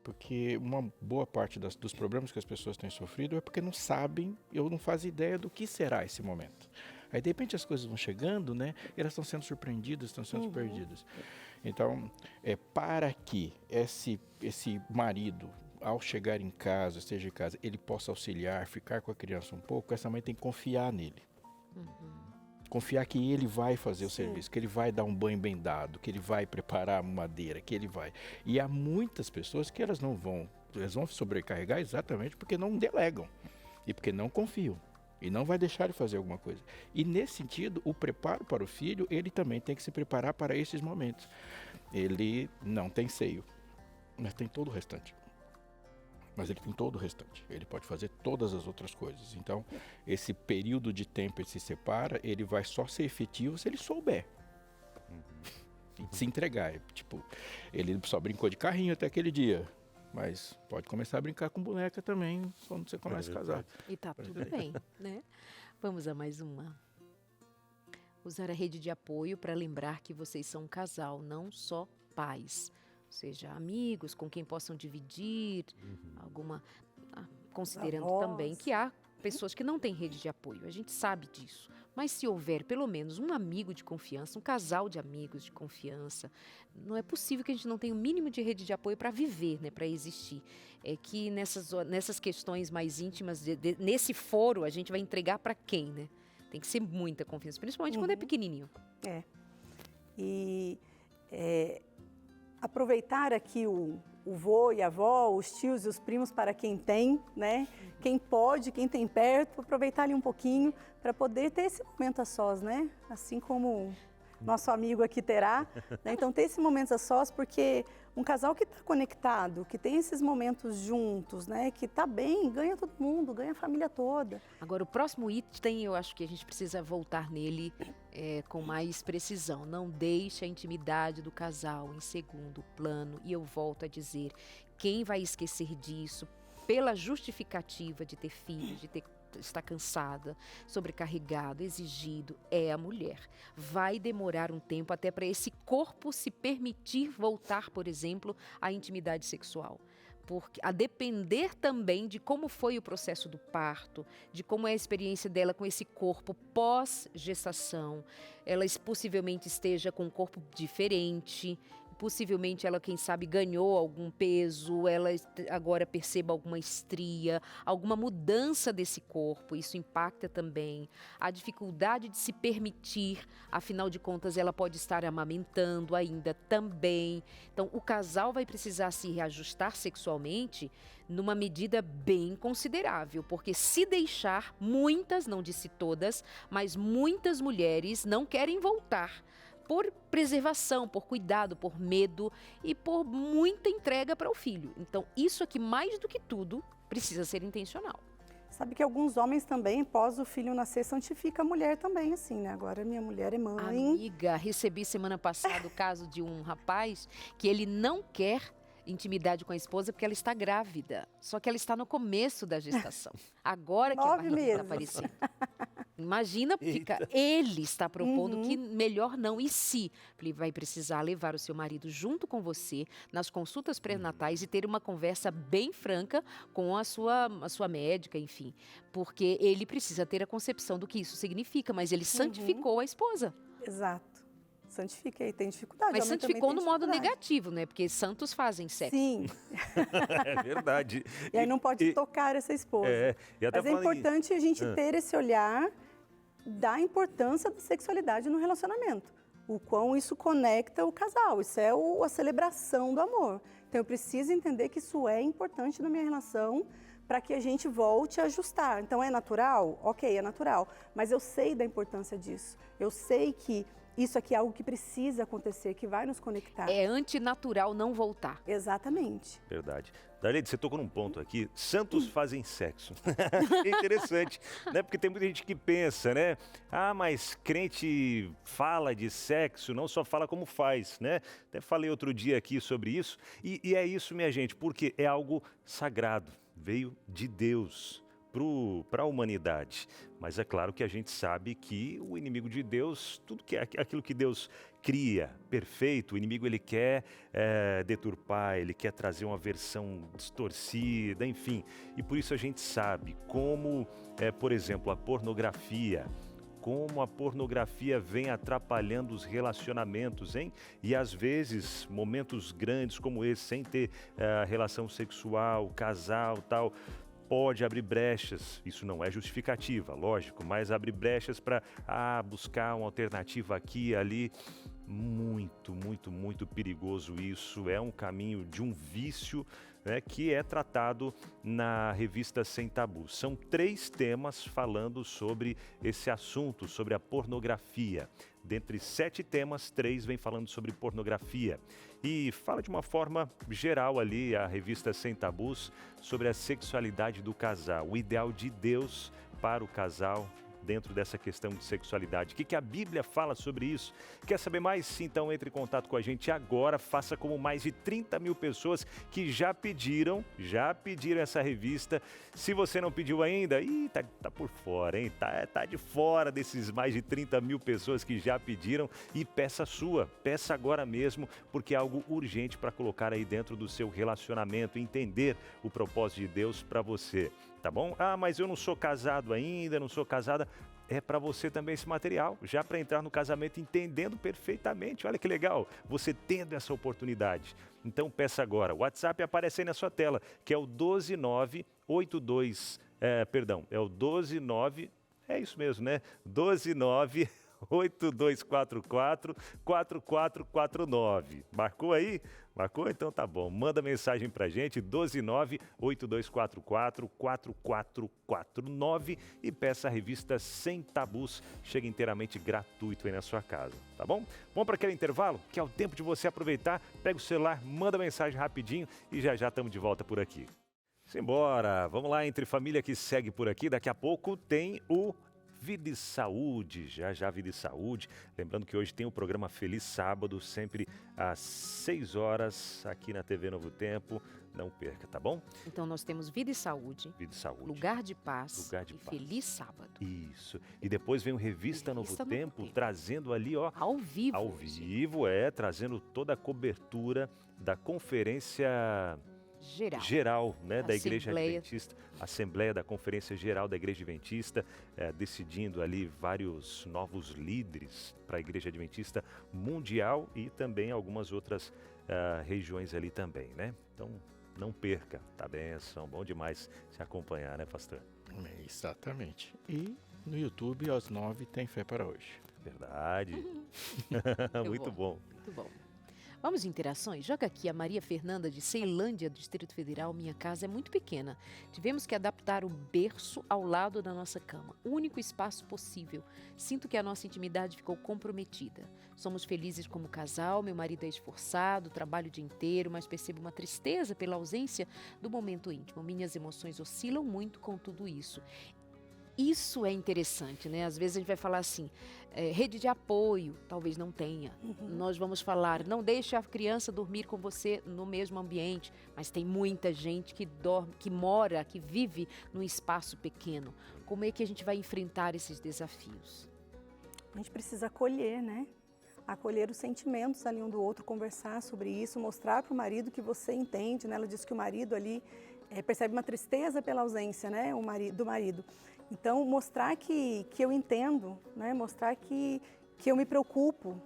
Porque uma boa parte dos problemas que as pessoas têm sofrido é porque não sabem ou não fazem ideia do que será esse momento. Aí, de repente, as coisas vão chegando, né? E elas estão sendo surpreendidas, estão sendo perdidas. Então, para que esse marido, ao chegar em casa, esteja em casa, ele possa auxiliar, ficar com a criança um pouco, essa mãe tem que confiar nele. Confiar que ele vai fazer o serviço, que ele vai dar um banho bem dado, que ele vai preparar a madeira, que ele vai. E há muitas pessoas que elas vão sobrecarregar exatamente porque não delegam e porque não confiam. E não vai deixar ele fazer alguma coisa. E nesse sentido, o preparo para o filho, ele também tem que se preparar para esses momentos. Ele não tem seio, mas tem todo o restante. Mas ele tem todo o restante. Ele pode fazer todas as outras coisas. Então, esse período de tempo ele se separa, ele vai só ser efetivo se ele souber. E se entregar. Tipo, ele só brincou de carrinho até aquele dia. Mas pode começar a brincar com boneca também quando você começa a casar. E tá tudo bem, né? Vamos a mais uma. Usar a rede de apoio para lembrar que vocês são um casal, não só pais. Ou seja, amigos com quem possam dividir alguma... Considerando Avós. também que há pessoas que não têm rede de apoio, a gente sabe disso. Mas se houver pelo menos um amigo de confiança, um casal de amigos de confiança, não é possível que a gente não tenha o mínimo de rede de apoio para viver, né, para existir. É que nessas questões mais íntimas, nesse foro, a gente vai entregar para quem, né? Tem que ser muita confiança, principalmente quando é pequenininho. E aproveitar aqui o vô e a avó, os tios e os primos para quem tem, né? Quem pode, quem tem perto, aproveitar ali um pouquinho para poder ter esse momento a sós, né? Assim como nosso amigo aqui terá, né? Então ter esse momento a sós, porque um casal que está conectado, que tem esses momentos juntos, né? Que está bem, ganha todo mundo, ganha a família toda. Agora, o próximo item, eu acho que a gente precisa voltar nele com mais precisão. Não deixe a intimidade do casal em segundo plano. E eu volto a dizer, quem vai esquecer disso pela justificativa de ter filhos, de estar cansada, sobrecarregado, exigido, é a mulher. Vai demorar um tempo até para esse corpo se permitir voltar, por exemplo, à intimidade sexual. Porque a depender também de como foi o processo do parto, de como é a experiência dela com esse corpo pós-gestação, ela possivelmente esteja com um corpo diferente, possivelmente ela, quem sabe, ganhou algum peso, ela agora perceba alguma estria, alguma mudança desse corpo, isso impacta também. A dificuldade de se permitir, afinal de contas, ela pode estar amamentando ainda também. Então, o casal vai precisar se reajustar sexualmente numa medida bem considerável, porque se deixar, muitas, não disse todas, mas muitas mulheres não querem voltar por preservação, por cuidado, por medo e por muita entrega para o filho. Então, isso aqui, mais do que tudo, precisa ser intencional. Sabe que alguns homens também, após o filho nascer, santifica a mulher também, assim, né? Agora minha mulher é mãe. Amiga, recebi semana passada o caso de um rapaz que ele não quer intimidade com a esposa porque ela está grávida. Só que ela está no começo da gestação. Agora que a barriga está aparecendo. Imagina, ele está propondo que melhor não. E se? Ele vai precisar levar o seu marido junto com você nas consultas pré-natais e ter uma conversa bem franca com a sua médica, enfim. Porque ele precisa ter a concepção do que isso significa, mas ele santificou a esposa. Exato. Santifiquei, tem dificuldade. Mas santificou no modo negativo, né? Porque santos fazem sexo. Sim. É verdade. E aí não pode tocar essa esposa. Mas é importante a gente ter esse olhar da importância da sexualidade no relacionamento. O quão isso conecta o casal. Isso é a celebração do amor. Então eu preciso entender que isso é importante na minha relação para que a gente volte a ajustar. Então é natural? Ok, é natural. Mas eu sei da importância disso. Eu sei que isso aqui é algo que precisa acontecer, que vai nos conectar. É antinatural não voltar. Exatamente. Verdade. Darlene, você tocou num ponto aqui, santos fazem sexo. É interessante, né? Porque tem muita gente que pensa, né? Ah, mas crente fala de sexo, não só fala como faz, né? Até falei outro dia aqui sobre isso. E é isso, minha gente, porque é algo sagrado, veio de Deus para a humanidade. Mas é claro que a gente sabe que o inimigo de Deus, tudo que é aquilo que Deus cria perfeito, o inimigo ele quer deturpar, ele quer trazer uma versão distorcida, enfim. E por isso a gente sabe como, por exemplo, a pornografia, como a pornografia vem atrapalhando os relacionamentos, hein? E às vezes, momentos grandes como esse, sem ter relação sexual, casal, tal, pode abrir brechas, isso não é justificativa, lógico, mas abre brechas para buscar uma alternativa aqui e ali. Muito, muito, muito perigoso isso, é um caminho de um vício, né, que é tratado na revista Sem Tabu. São 3 temas falando sobre esse assunto, sobre a pornografia. Dentre 7 temas, 3 vem falando sobre pornografia. E fala de uma forma geral ali, a revista Sem Tabus, sobre a sexualidade do casal, o ideal de Deus para o casal dentro dessa questão de sexualidade. O que a Bíblia fala sobre isso? Quer saber mais? Então entre em contato com a gente agora, faça como mais de 30 mil pessoas que já pediram essa revista. Se você não pediu ainda, tá por fora, hein? Tá de fora desses mais de 30 mil pessoas que já pediram, e peça a sua, peça agora mesmo, porque é algo urgente para colocar aí dentro do seu relacionamento, entender o propósito de Deus para você. tá bom? Ah, mas eu não sou casado ainda, não sou casada. É para você também esse material, já para entrar no casamento entendendo perfeitamente. Olha que legal, você tendo essa oportunidade. Então peça agora. O WhatsApp aparece aí na sua tela, que é o 12982, é o 129, é isso mesmo, né? 1298244-4449. Marcou aí? Marcou? Então tá bom. Manda mensagem pra gente, 1298244-4449 e peça a revista Sem Tabus. Chega inteiramente gratuito aí na sua casa, tá bom? Vamos para aquele intervalo, que é o tempo de você aproveitar. Pega o celular, manda mensagem rapidinho e já estamos de volta por aqui. Simbora, vamos lá, Entre Família que segue por aqui. Daqui a pouco tem o Vida e Saúde, já Vida e Saúde. Lembrando que hoje tem o programa Feliz Sábado, sempre às 6 horas, aqui na TV Novo Tempo. Não perca, tá bom? Então nós temos Vida e Saúde, Vida e Saúde. Lugar de Paz Lugar de e Paz. Feliz Sábado. Isso. E depois vem o Revista Novo Revista Novo Tempo, Tempo. trazendo ali, ó, Ao vivo. ao hoje. vivo, trazendo toda a cobertura da Conferência Geral. né, da Igreja Assembleia. Adventista, Assembleia da Conferência Geral da Igreja Adventista, decidindo ali vários novos líderes para a Igreja Adventista Mundial e também algumas outras regiões ali também, né? Então, não perca, tá benção, bom demais se acompanhar, né, pastor? Exatamente. E no YouTube, às 9, tem Fé para Hoje. Verdade. Muito bom. Muito bom. Vamos de interações? Joga aqui a Maria Fernanda de Ceilândia, Distrito Federal. Minha casa é muito pequena. Tivemos que adaptar o berço ao lado da nossa cama. Único espaço possível. Sinto que a nossa intimidade ficou comprometida. Somos felizes como casal, meu marido é esforçado, trabalho o dia inteiro, mas percebo uma tristeza pela ausência do momento íntimo. Minhas emoções oscilam muito com tudo isso. Isso é interessante, né? Às vezes a gente vai falar assim, rede de apoio, talvez não tenha. Nós vamos falar, não deixe a criança dormir com você no mesmo ambiente, mas tem muita gente que dorme, que mora, que vive num espaço pequeno. Como é que a gente vai enfrentar esses desafios? A gente precisa acolher, né? Acolher os sentimentos ali um do outro, conversar sobre isso, mostrar para o marido que você entende, né? Ela disse que o marido ali percebe uma tristeza pela ausência, né? Do marido. Então, mostrar que eu entendo, né? Mostrar que eu me preocupo.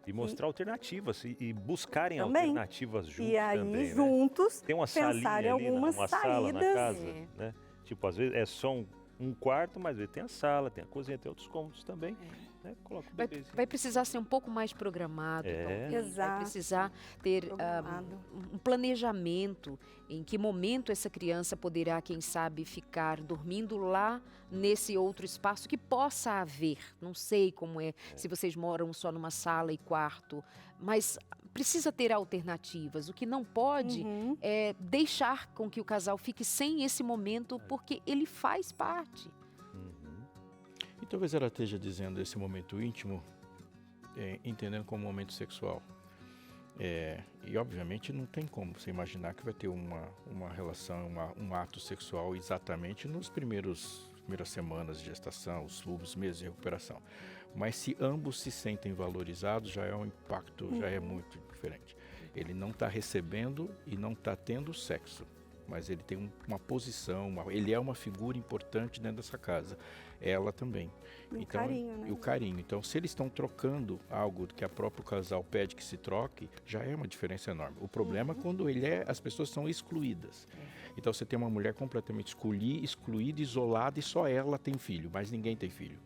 E mostrar alternativas e buscarem Também. alternativas juntos E aí, também, né? juntos, Tem uma salinha pensar em ali, algumas uma sala na saídas. casa, né? Tipo, às vezes é só um quarto, mas tem a sala, tem a cozinha, tem outros cômodos também. Né? Coloca o bebezinho. Vai precisar ser um pouco mais programado, talvez. Exato. Vai precisar ter um planejamento em que momento essa criança poderá, quem sabe, ficar dormindo lá nesse outro espaço que possa haver. Não sei como se vocês moram só numa sala e quarto, mas precisa ter alternativas. O que não pode é deixar com que o casal fique sem esse momento, porque ele faz parte. E talvez ela esteja dizendo esse momento íntimo, entendendo como momento sexual. E obviamente não tem como você imaginar que vai ter uma relação, um ato sexual exatamente nos primeiras semanas de gestação, os meses de recuperação. Mas se ambos se sentem valorizados, já é um impacto, já é muito diferente. Ele não está recebendo e não está tendo sexo, mas ele tem uma posição, ele é uma figura importante dentro dessa casa. Ela também. E o carinho, né? E o carinho. Então, se eles estão trocando algo que a próprio casal pede que se troque, já é uma diferença enorme. O problema é quando as pessoas são excluídas. Então, você tem uma mulher completamente excluída, isolada, e só ela tem filho, mas ninguém tem filho.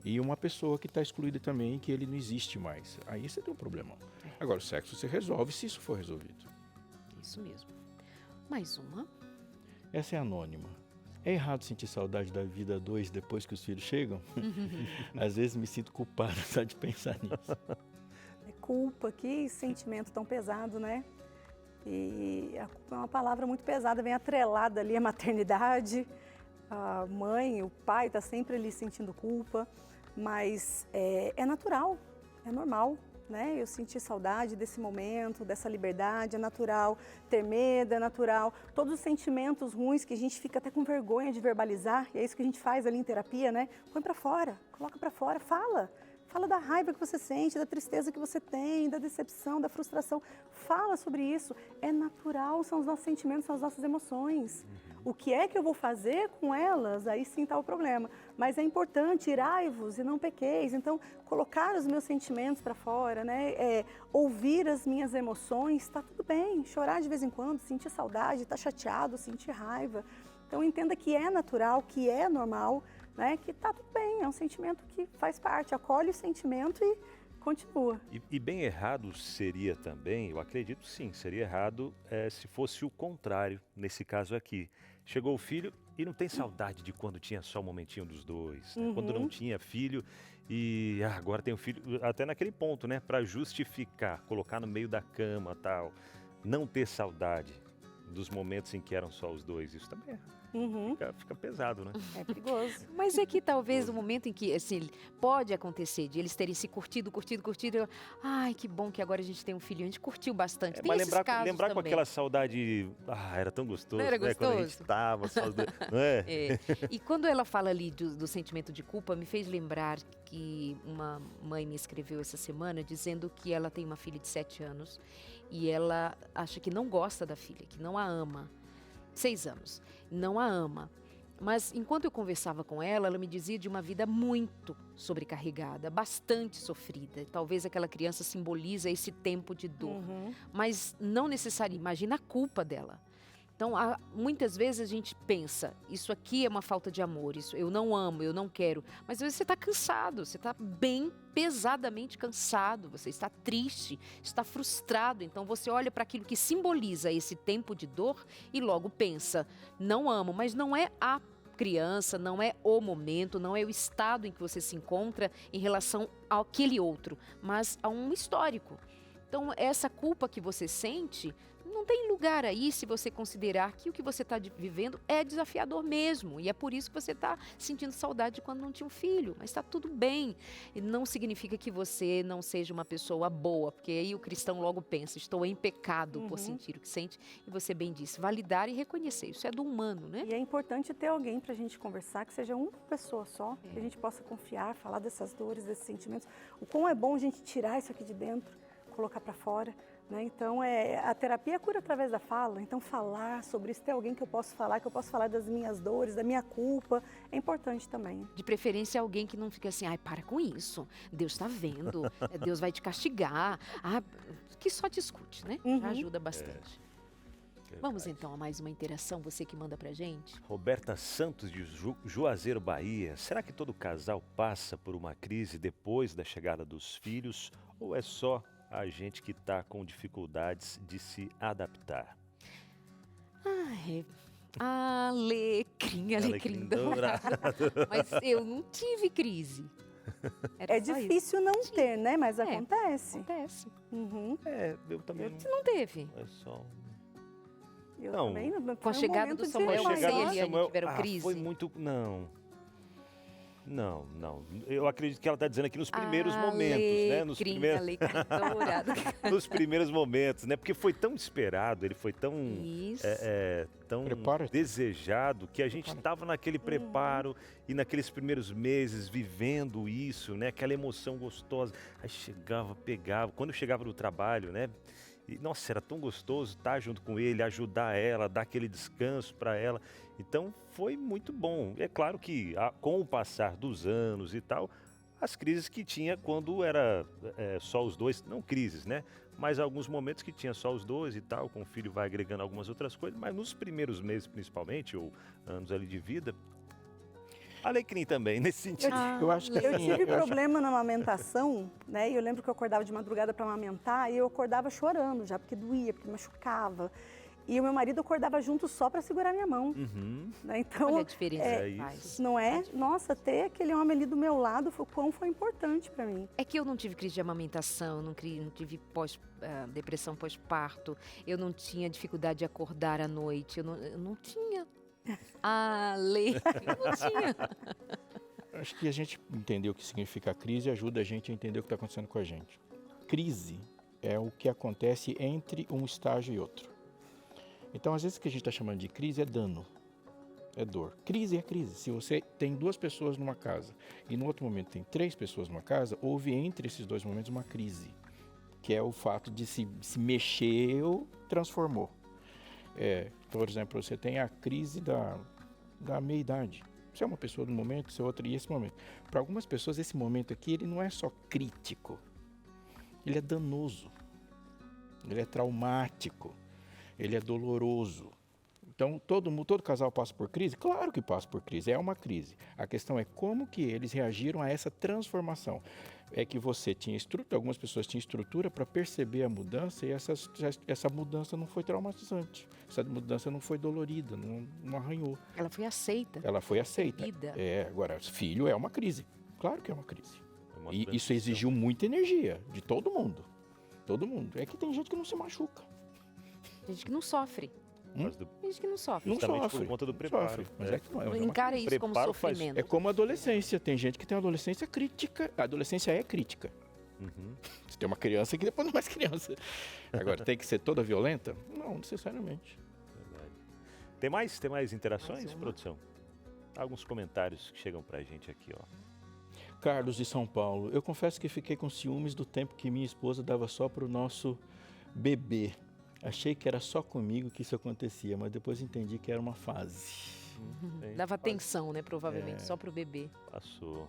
E uma pessoa que está excluída também, que ele não existe mais. Aí você tem um problema. Agora, o sexo se resolve se isso for resolvido. Isso mesmo. Mais uma. Essa é anônima. É errado sentir saudade da vida a dois depois que os filhos chegam? Às vezes me sinto culpado só de pensar nisso. Culpa, que sentimento tão pesado, né? E a culpa é uma palavra muito pesada, vem atrelada ali à maternidade. A mãe, o pai está sempre ali sentindo culpa, mas é natural, é normal. Né? Eu senti saudade desse momento, dessa liberdade, é natural. Ter medo é natural. Todos os sentimentos ruins que a gente fica até com vergonha de verbalizar, e é isso que a gente faz ali em terapia, né? Põe para fora, coloca para fora, fala. Fala da raiva que você sente, da tristeza que você tem, da decepção, da frustração. Fala sobre isso. É natural, são os nossos sentimentos, são as nossas emoções. O que é que eu vou fazer com elas? Aí sim está o problema. Mas é importante, irai-vos e não pequeis. Então, colocar os meus sentimentos para fora, né? Ouvir as minhas emoções, está tudo bem. Chorar de vez em quando, sentir saudade, estar chateado, sentir raiva. Então, entenda que é natural, que é normal, né? Que está tudo bem, é um sentimento que faz parte. Acolhe o sentimento e continua. E bem errado seria também, eu acredito sim, seria errado se fosse o contrário, nesse caso aqui. Chegou o filho e não tem saudade de quando tinha só o momentinho dos dois, né? Quando não tinha filho e agora tem um filho, até naquele ponto, né? Para justificar, colocar no meio da cama tal, não ter saudade dos momentos em que eram só os dois, isso também fica pesado, né? É perigoso. Mas é que talvez o momento em que, assim, pode acontecer de eles terem se curtido, ai, que bom que agora a gente tem um filho, a gente curtiu bastante. Tem Mas esses casos lembrar com também. aquela saudade, era tão gostoso, Não era né? Quando a gente gostoso? tava, só os dois, não é? É. E quando ela fala ali do sentimento de culpa, me fez lembrar que uma mãe me escreveu essa semana dizendo que ela tem uma filha de 7 anos e ela acha que não gosta da filha, que não a ama. 6 anos, não a ama. Mas enquanto eu conversava com ela, ela me dizia de uma vida muito sobrecarregada, bastante sofrida. Talvez aquela criança simboliza esse tempo de dor, mas não necessariamente. Imagina a culpa dela. Então, muitas vezes a gente pensa, isso aqui é uma falta de amor, isso eu não amo, eu não quero. Mas às vezes você está cansado, você está bem pesadamente cansado, você está triste, está frustrado. Então você olha para aquilo que simboliza esse tempo de dor e logo pensa, não amo, mas não é a criança, não é o momento, não é o estado em que você se encontra em relação àquele outro, mas a um histórico. Então, essa culpa que você sente não tem lugar aí se você considerar que o que você está vivendo é desafiador mesmo. E é por isso que você está sentindo saudade de quando não tinha um filho. Mas está tudo bem. E não significa que você não seja uma pessoa boa, porque aí o cristão logo pensa, estou em pecado por sentir o que sente. E você bem disse, validar e reconhecer. Isso é do humano, né? E é importante ter alguém para a gente conversar, que seja uma pessoa só, que a gente possa confiar, falar dessas dores, desses sentimentos. O quão é bom a gente tirar isso aqui de dentro, colocar para fora, né? Então, a terapia cura através da fala. Então, falar sobre isso, ter alguém que eu possa falar das minhas dores, da minha culpa, é importante também. De preferência, alguém que não fica assim, ai, para com isso, Deus está vendo, Deus vai te castigar, que só te escute, né? Já ajuda bastante. Vamos então a mais uma interação, você que manda pra gente. Roberta Santos de Juazeiro, Bahia. Será que todo casal passa por uma crise depois da chegada dos filhos ou é só a gente que está com dificuldades de se adaptar? Alecrim dourado. Mas eu não tive crise. É difícil não ter, né? Mas acontece. Acontece. Eu também não teve. É só... Eu Não. também, Com a chegada do Samuel, Com a chegada do você e a Eliane Samuel, tiveram crise? foi muito... Não. Eu acredito que ela está dizendo aqui nos primeiros momentos, né? Alecrim dourado. Nos primeiros momentos, né? Porque foi tão esperado, ele foi tão, tão desejado, que a gente estava naquele preparo e naqueles primeiros meses vivendo isso, né? Aquela emoção gostosa. Aí chegava, pegava, quando eu chegava no trabalho, né? E, nossa, era tão gostoso estar junto com ele, ajudar ela, dar aquele descanso para ela. Então, foi muito bom. É claro que, com o passar dos anos e tal, as crises que tinha quando era só os dois, não crises, né? Mas alguns momentos que tinha só os dois e tal, com o filho vai agregando algumas outras coisas. Mas nos primeiros meses, principalmente, ou anos ali de vida, alecrim também, nesse sentido. Eu acho que Eu tive problema na amamentação, né? E eu lembro que eu acordava de madrugada para amamentar e eu acordava chorando já, porque doía, porque machucava. E o meu marido acordava junto só para segurar minha mão. Né? Então, olha a diferença que faz. Não é? Nossa, ter aquele homem ali do meu lado, o quão foi importante para mim. É que eu não tive crise de amamentação, não tive depressão pós-parto, eu não tinha dificuldade de acordar à noite, eu não tinha. Eu não tinha. Acho que a gente entender o que significa crise ajuda a gente a entender o que está acontecendo com a gente. Crise é o que acontece entre um estágio e outro. Então, às vezes, o que a gente está chamando de crise é dano, é dor. Crise é crise. Se você tem 2 pessoas numa casa e no outro momento tem 3 pessoas numa casa, houve entre esses 2 momentos uma crise, que é o fato de se mexeu, transformou. Por exemplo, você tem a crise da meia-idade. Você é uma pessoa de um momento, você é outra, e esse momento. Para algumas pessoas, esse momento aqui, ele não é só crítico, ele é danoso, ele é traumático, ele é doloroso. Então, todo casal passa por crise? Claro que passa por crise, é uma crise. A questão é como que eles reagiram a essa transformação. É que você tinha estrutura, algumas pessoas tinham estrutura para perceber a mudança e essa mudança não foi traumatizante. Essa mudança não foi dolorida, não arranhou. Ela foi aceita. Ela foi aceita. Vida. Agora, filho é uma crise. Claro que é uma crise. É uma E isso transição. exigiu muita energia de todo mundo. Todo mundo. É que tem gente que não se machuca. Tem gente que não sofre. Por causa do- Tem gente que não sofre. Não Justamente sofre. por conta do não preparo. sofre, mas é que não é. Não encara isso como Preparo faz- sofrimento. É como a adolescência. Tem gente que tem adolescência crítica. A adolescência é crítica. Uhum. Você tem uma criança que depois não é mais criança. Agora, tem que ser toda violenta? Não, necessariamente. Verdade. Tem mais interações, Mais uma. produção? Alguns comentários que chegam pra gente aqui, ó. Carlos de São Paulo. Eu confesso que fiquei com ciúmes do tempo que minha esposa dava só para o nosso bebê. Achei que era só comigo que isso acontecia, mas depois entendi que era uma fase. Bem, Dava atenção, né? Provavelmente, só pro bebê. Passou.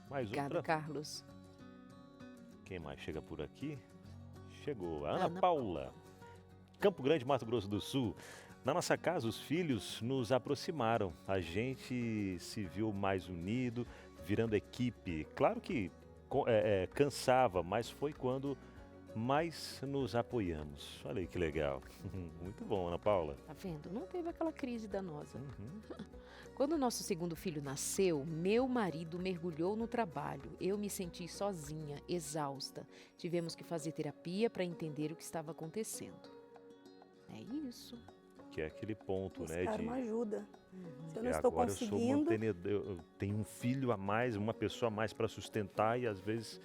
Mais Obrigada, outra. Carlos. Quem mais chega por aqui? Chegou a Ana Ana Paula. Campo Grande, Mato Grosso do Sul. Na nossa casa, os filhos nos aproximaram. A gente se viu mais unido, virando equipe. Claro que cansava, mas foi quando mais nos apoiamos. Olha aí que legal. Muito bom, Ana Paula. Tá vendo? Não teve aquela crise danosa. Uhum. Quando o nosso segundo filho nasceu, meu marido mergulhou no trabalho. Eu me senti sozinha, exausta. Tivemos que fazer terapia para entender o que estava acontecendo. É isso. Que é aquele ponto, né? Buscar De uma ajuda. Se eu não é, estou agora eu sou conseguindo, mantenedor, eu tenho um filho a mais, uma pessoa a mais para sustentar e às vezes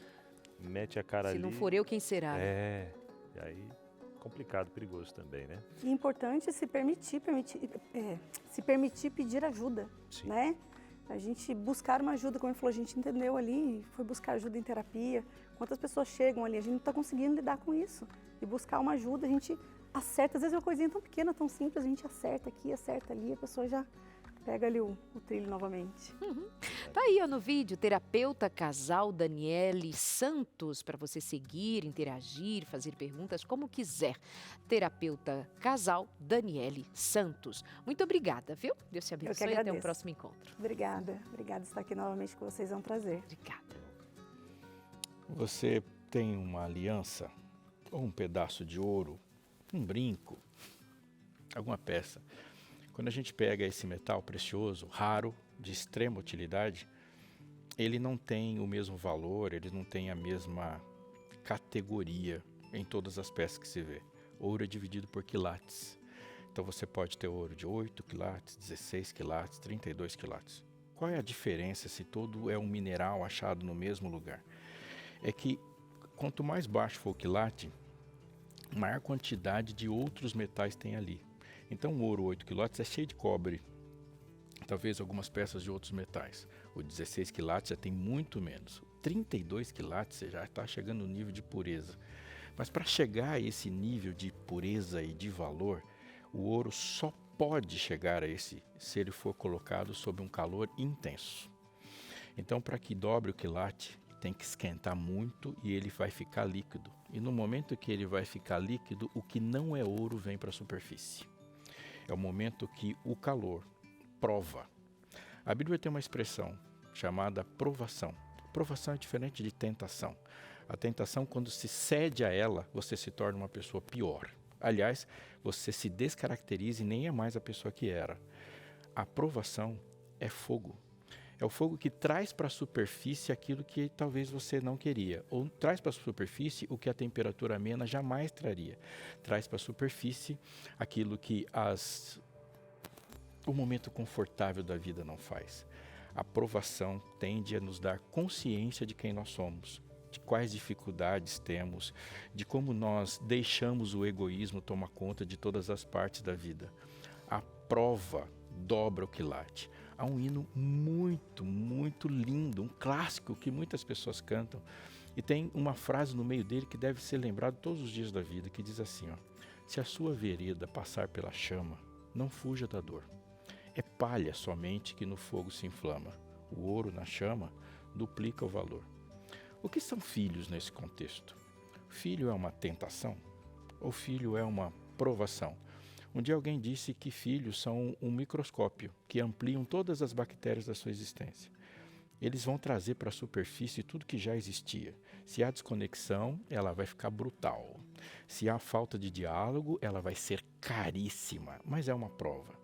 mete a cara Se ali. não for eu, quem será? né? E aí complicado, perigoso também, né? é importante se permitir pedir ajuda, Sim. né? A gente buscar uma ajuda, como ele falou, a gente entendeu ali, foi buscar ajuda em terapia. Quantas pessoas chegam ali, a gente não está conseguindo lidar com isso. E buscar uma ajuda, a gente acerta, às vezes é uma coisinha tão pequena, tão simples, a gente acerta aqui, acerta ali, a pessoa já pega ali o trilho novamente. Tá aí ó, no vídeo, terapeuta casal Daniele Santos, para você seguir, interagir, fazer perguntas como quiser. Terapeuta casal Daniele Santos. Muito obrigada, viu? Deus te que abençoe e até o agradeço. próximo encontro. Obrigada por estar aqui novamente com vocês, é um prazer. Obrigada. Você tem uma aliança, ou um pedaço de ouro, um brinco, alguma peça. Quando a gente pega esse metal precioso, raro, de extrema utilidade, ele não tem o mesmo valor, ele não tem a mesma categoria em todas as peças que se vê. Ouro é dividido por quilates. Então você pode ter ouro de 8 quilates, 16 quilates, 32 quilates. Qual é a diferença se todo é um mineral achado no mesmo lugar? É que quanto mais baixo for o quilate, maior quantidade de outros metais tem ali. Então o ouro 8 quilates é cheio de cobre, talvez algumas peças de outros metais. O 16 quilates já tem muito menos. O 32 quilates você já está chegando no nível de pureza. Mas para chegar a esse nível de pureza e de valor, o ouro só pode chegar a esse se ele for colocado sob um calor intenso. Então, para que dobre o quilate, tem que esquentar muito e ele vai ficar líquido. E no momento que ele vai ficar líquido, o que não é ouro vem para a superfície. É o momento que o calor prova. A Bíblia tem uma expressão chamada provação. Provação é diferente de tentação. A tentação, quando se cede a ela, você se torna uma pessoa pior. Aliás, você se descaracteriza e nem é mais a pessoa que era. A provação é fogo. É o fogo que traz para a superfície aquilo que talvez você não queria. Ou traz para a superfície o que a temperatura amena jamais traria. Traz para a superfície aquilo que o momento confortável da vida não faz. A provação tende a nos dar consciência de quem nós somos, de quais dificuldades temos, de como nós deixamos o egoísmo tomar conta de todas as partes da vida. A prova dobra o quilate. Há um hino muito, muito lindo, um clássico que muitas pessoas cantam, e tem uma frase no meio dele que deve ser lembrado todos os dias da vida, que diz assim, ó: Se a sua vereda passar pela chama, não fuja da dor. É palha somente que no fogo se inflama. O ouro na chama duplica o valor. O que são filhos nesse contexto? Filho é uma tentação? Ou filho é uma provação? Um dia alguém disse que filhos são um microscópio que ampliam todas as bactérias da sua existência. Eles vão trazer para a superfície tudo que já existia. Se há desconexão, ela vai ficar brutal. Se há falta de diálogo, ela vai ser caríssima, mas é uma prova.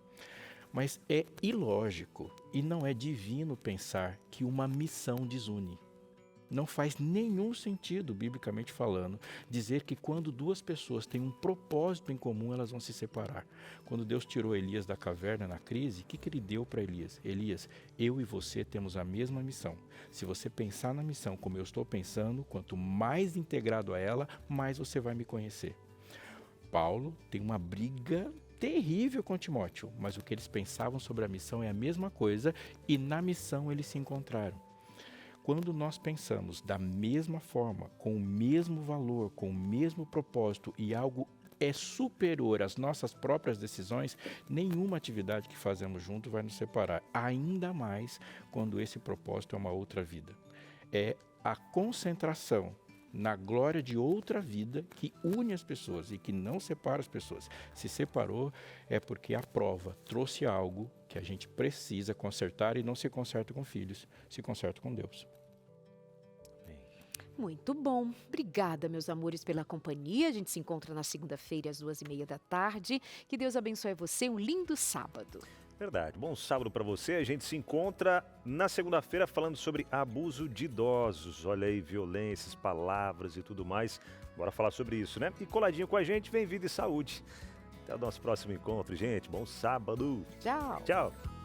Mas é ilógico e não é divino pensar que uma missão desune. Não faz nenhum sentido, biblicamente falando, dizer que quando duas pessoas têm um propósito em comum, elas vão se separar. Quando Deus tirou Elias da caverna na crise, o que ele deu para Elias? Elias, eu e você temos a mesma missão. Se você pensar na missão como eu estou pensando, quanto mais integrado a ela, mais você vai me conhecer. Paulo tem uma briga terrível com Timóteo, mas o que eles pensavam sobre a missão é a mesma coisa e na missão eles se encontraram. Quando nós pensamos da mesma forma, com o mesmo valor, com o mesmo propósito e algo é superior às nossas próprias decisões, nenhuma atividade que fazemos junto vai nos separar, ainda mais quando esse propósito é uma outra vida. É a concentração na glória de outra vida que une as pessoas e que não separa as pessoas. Se separou é porque a prova trouxe algo que a gente precisa consertar e não se conserta com filhos, se conserta com Deus. Muito bom. Obrigada, meus amores, pela companhia. A gente se encontra na segunda-feira, às 14h30. Que Deus abençoe você. Um lindo sábado. Verdade. Bom sábado para você. A gente se encontra na segunda-feira falando sobre abuso de idosos. Olha aí, violências, palavras e tudo mais. Bora falar sobre isso, né? E coladinho com a gente, vem vida e saúde. Até o nosso próximo encontro, gente. Bom sábado. Tchau. Tchau.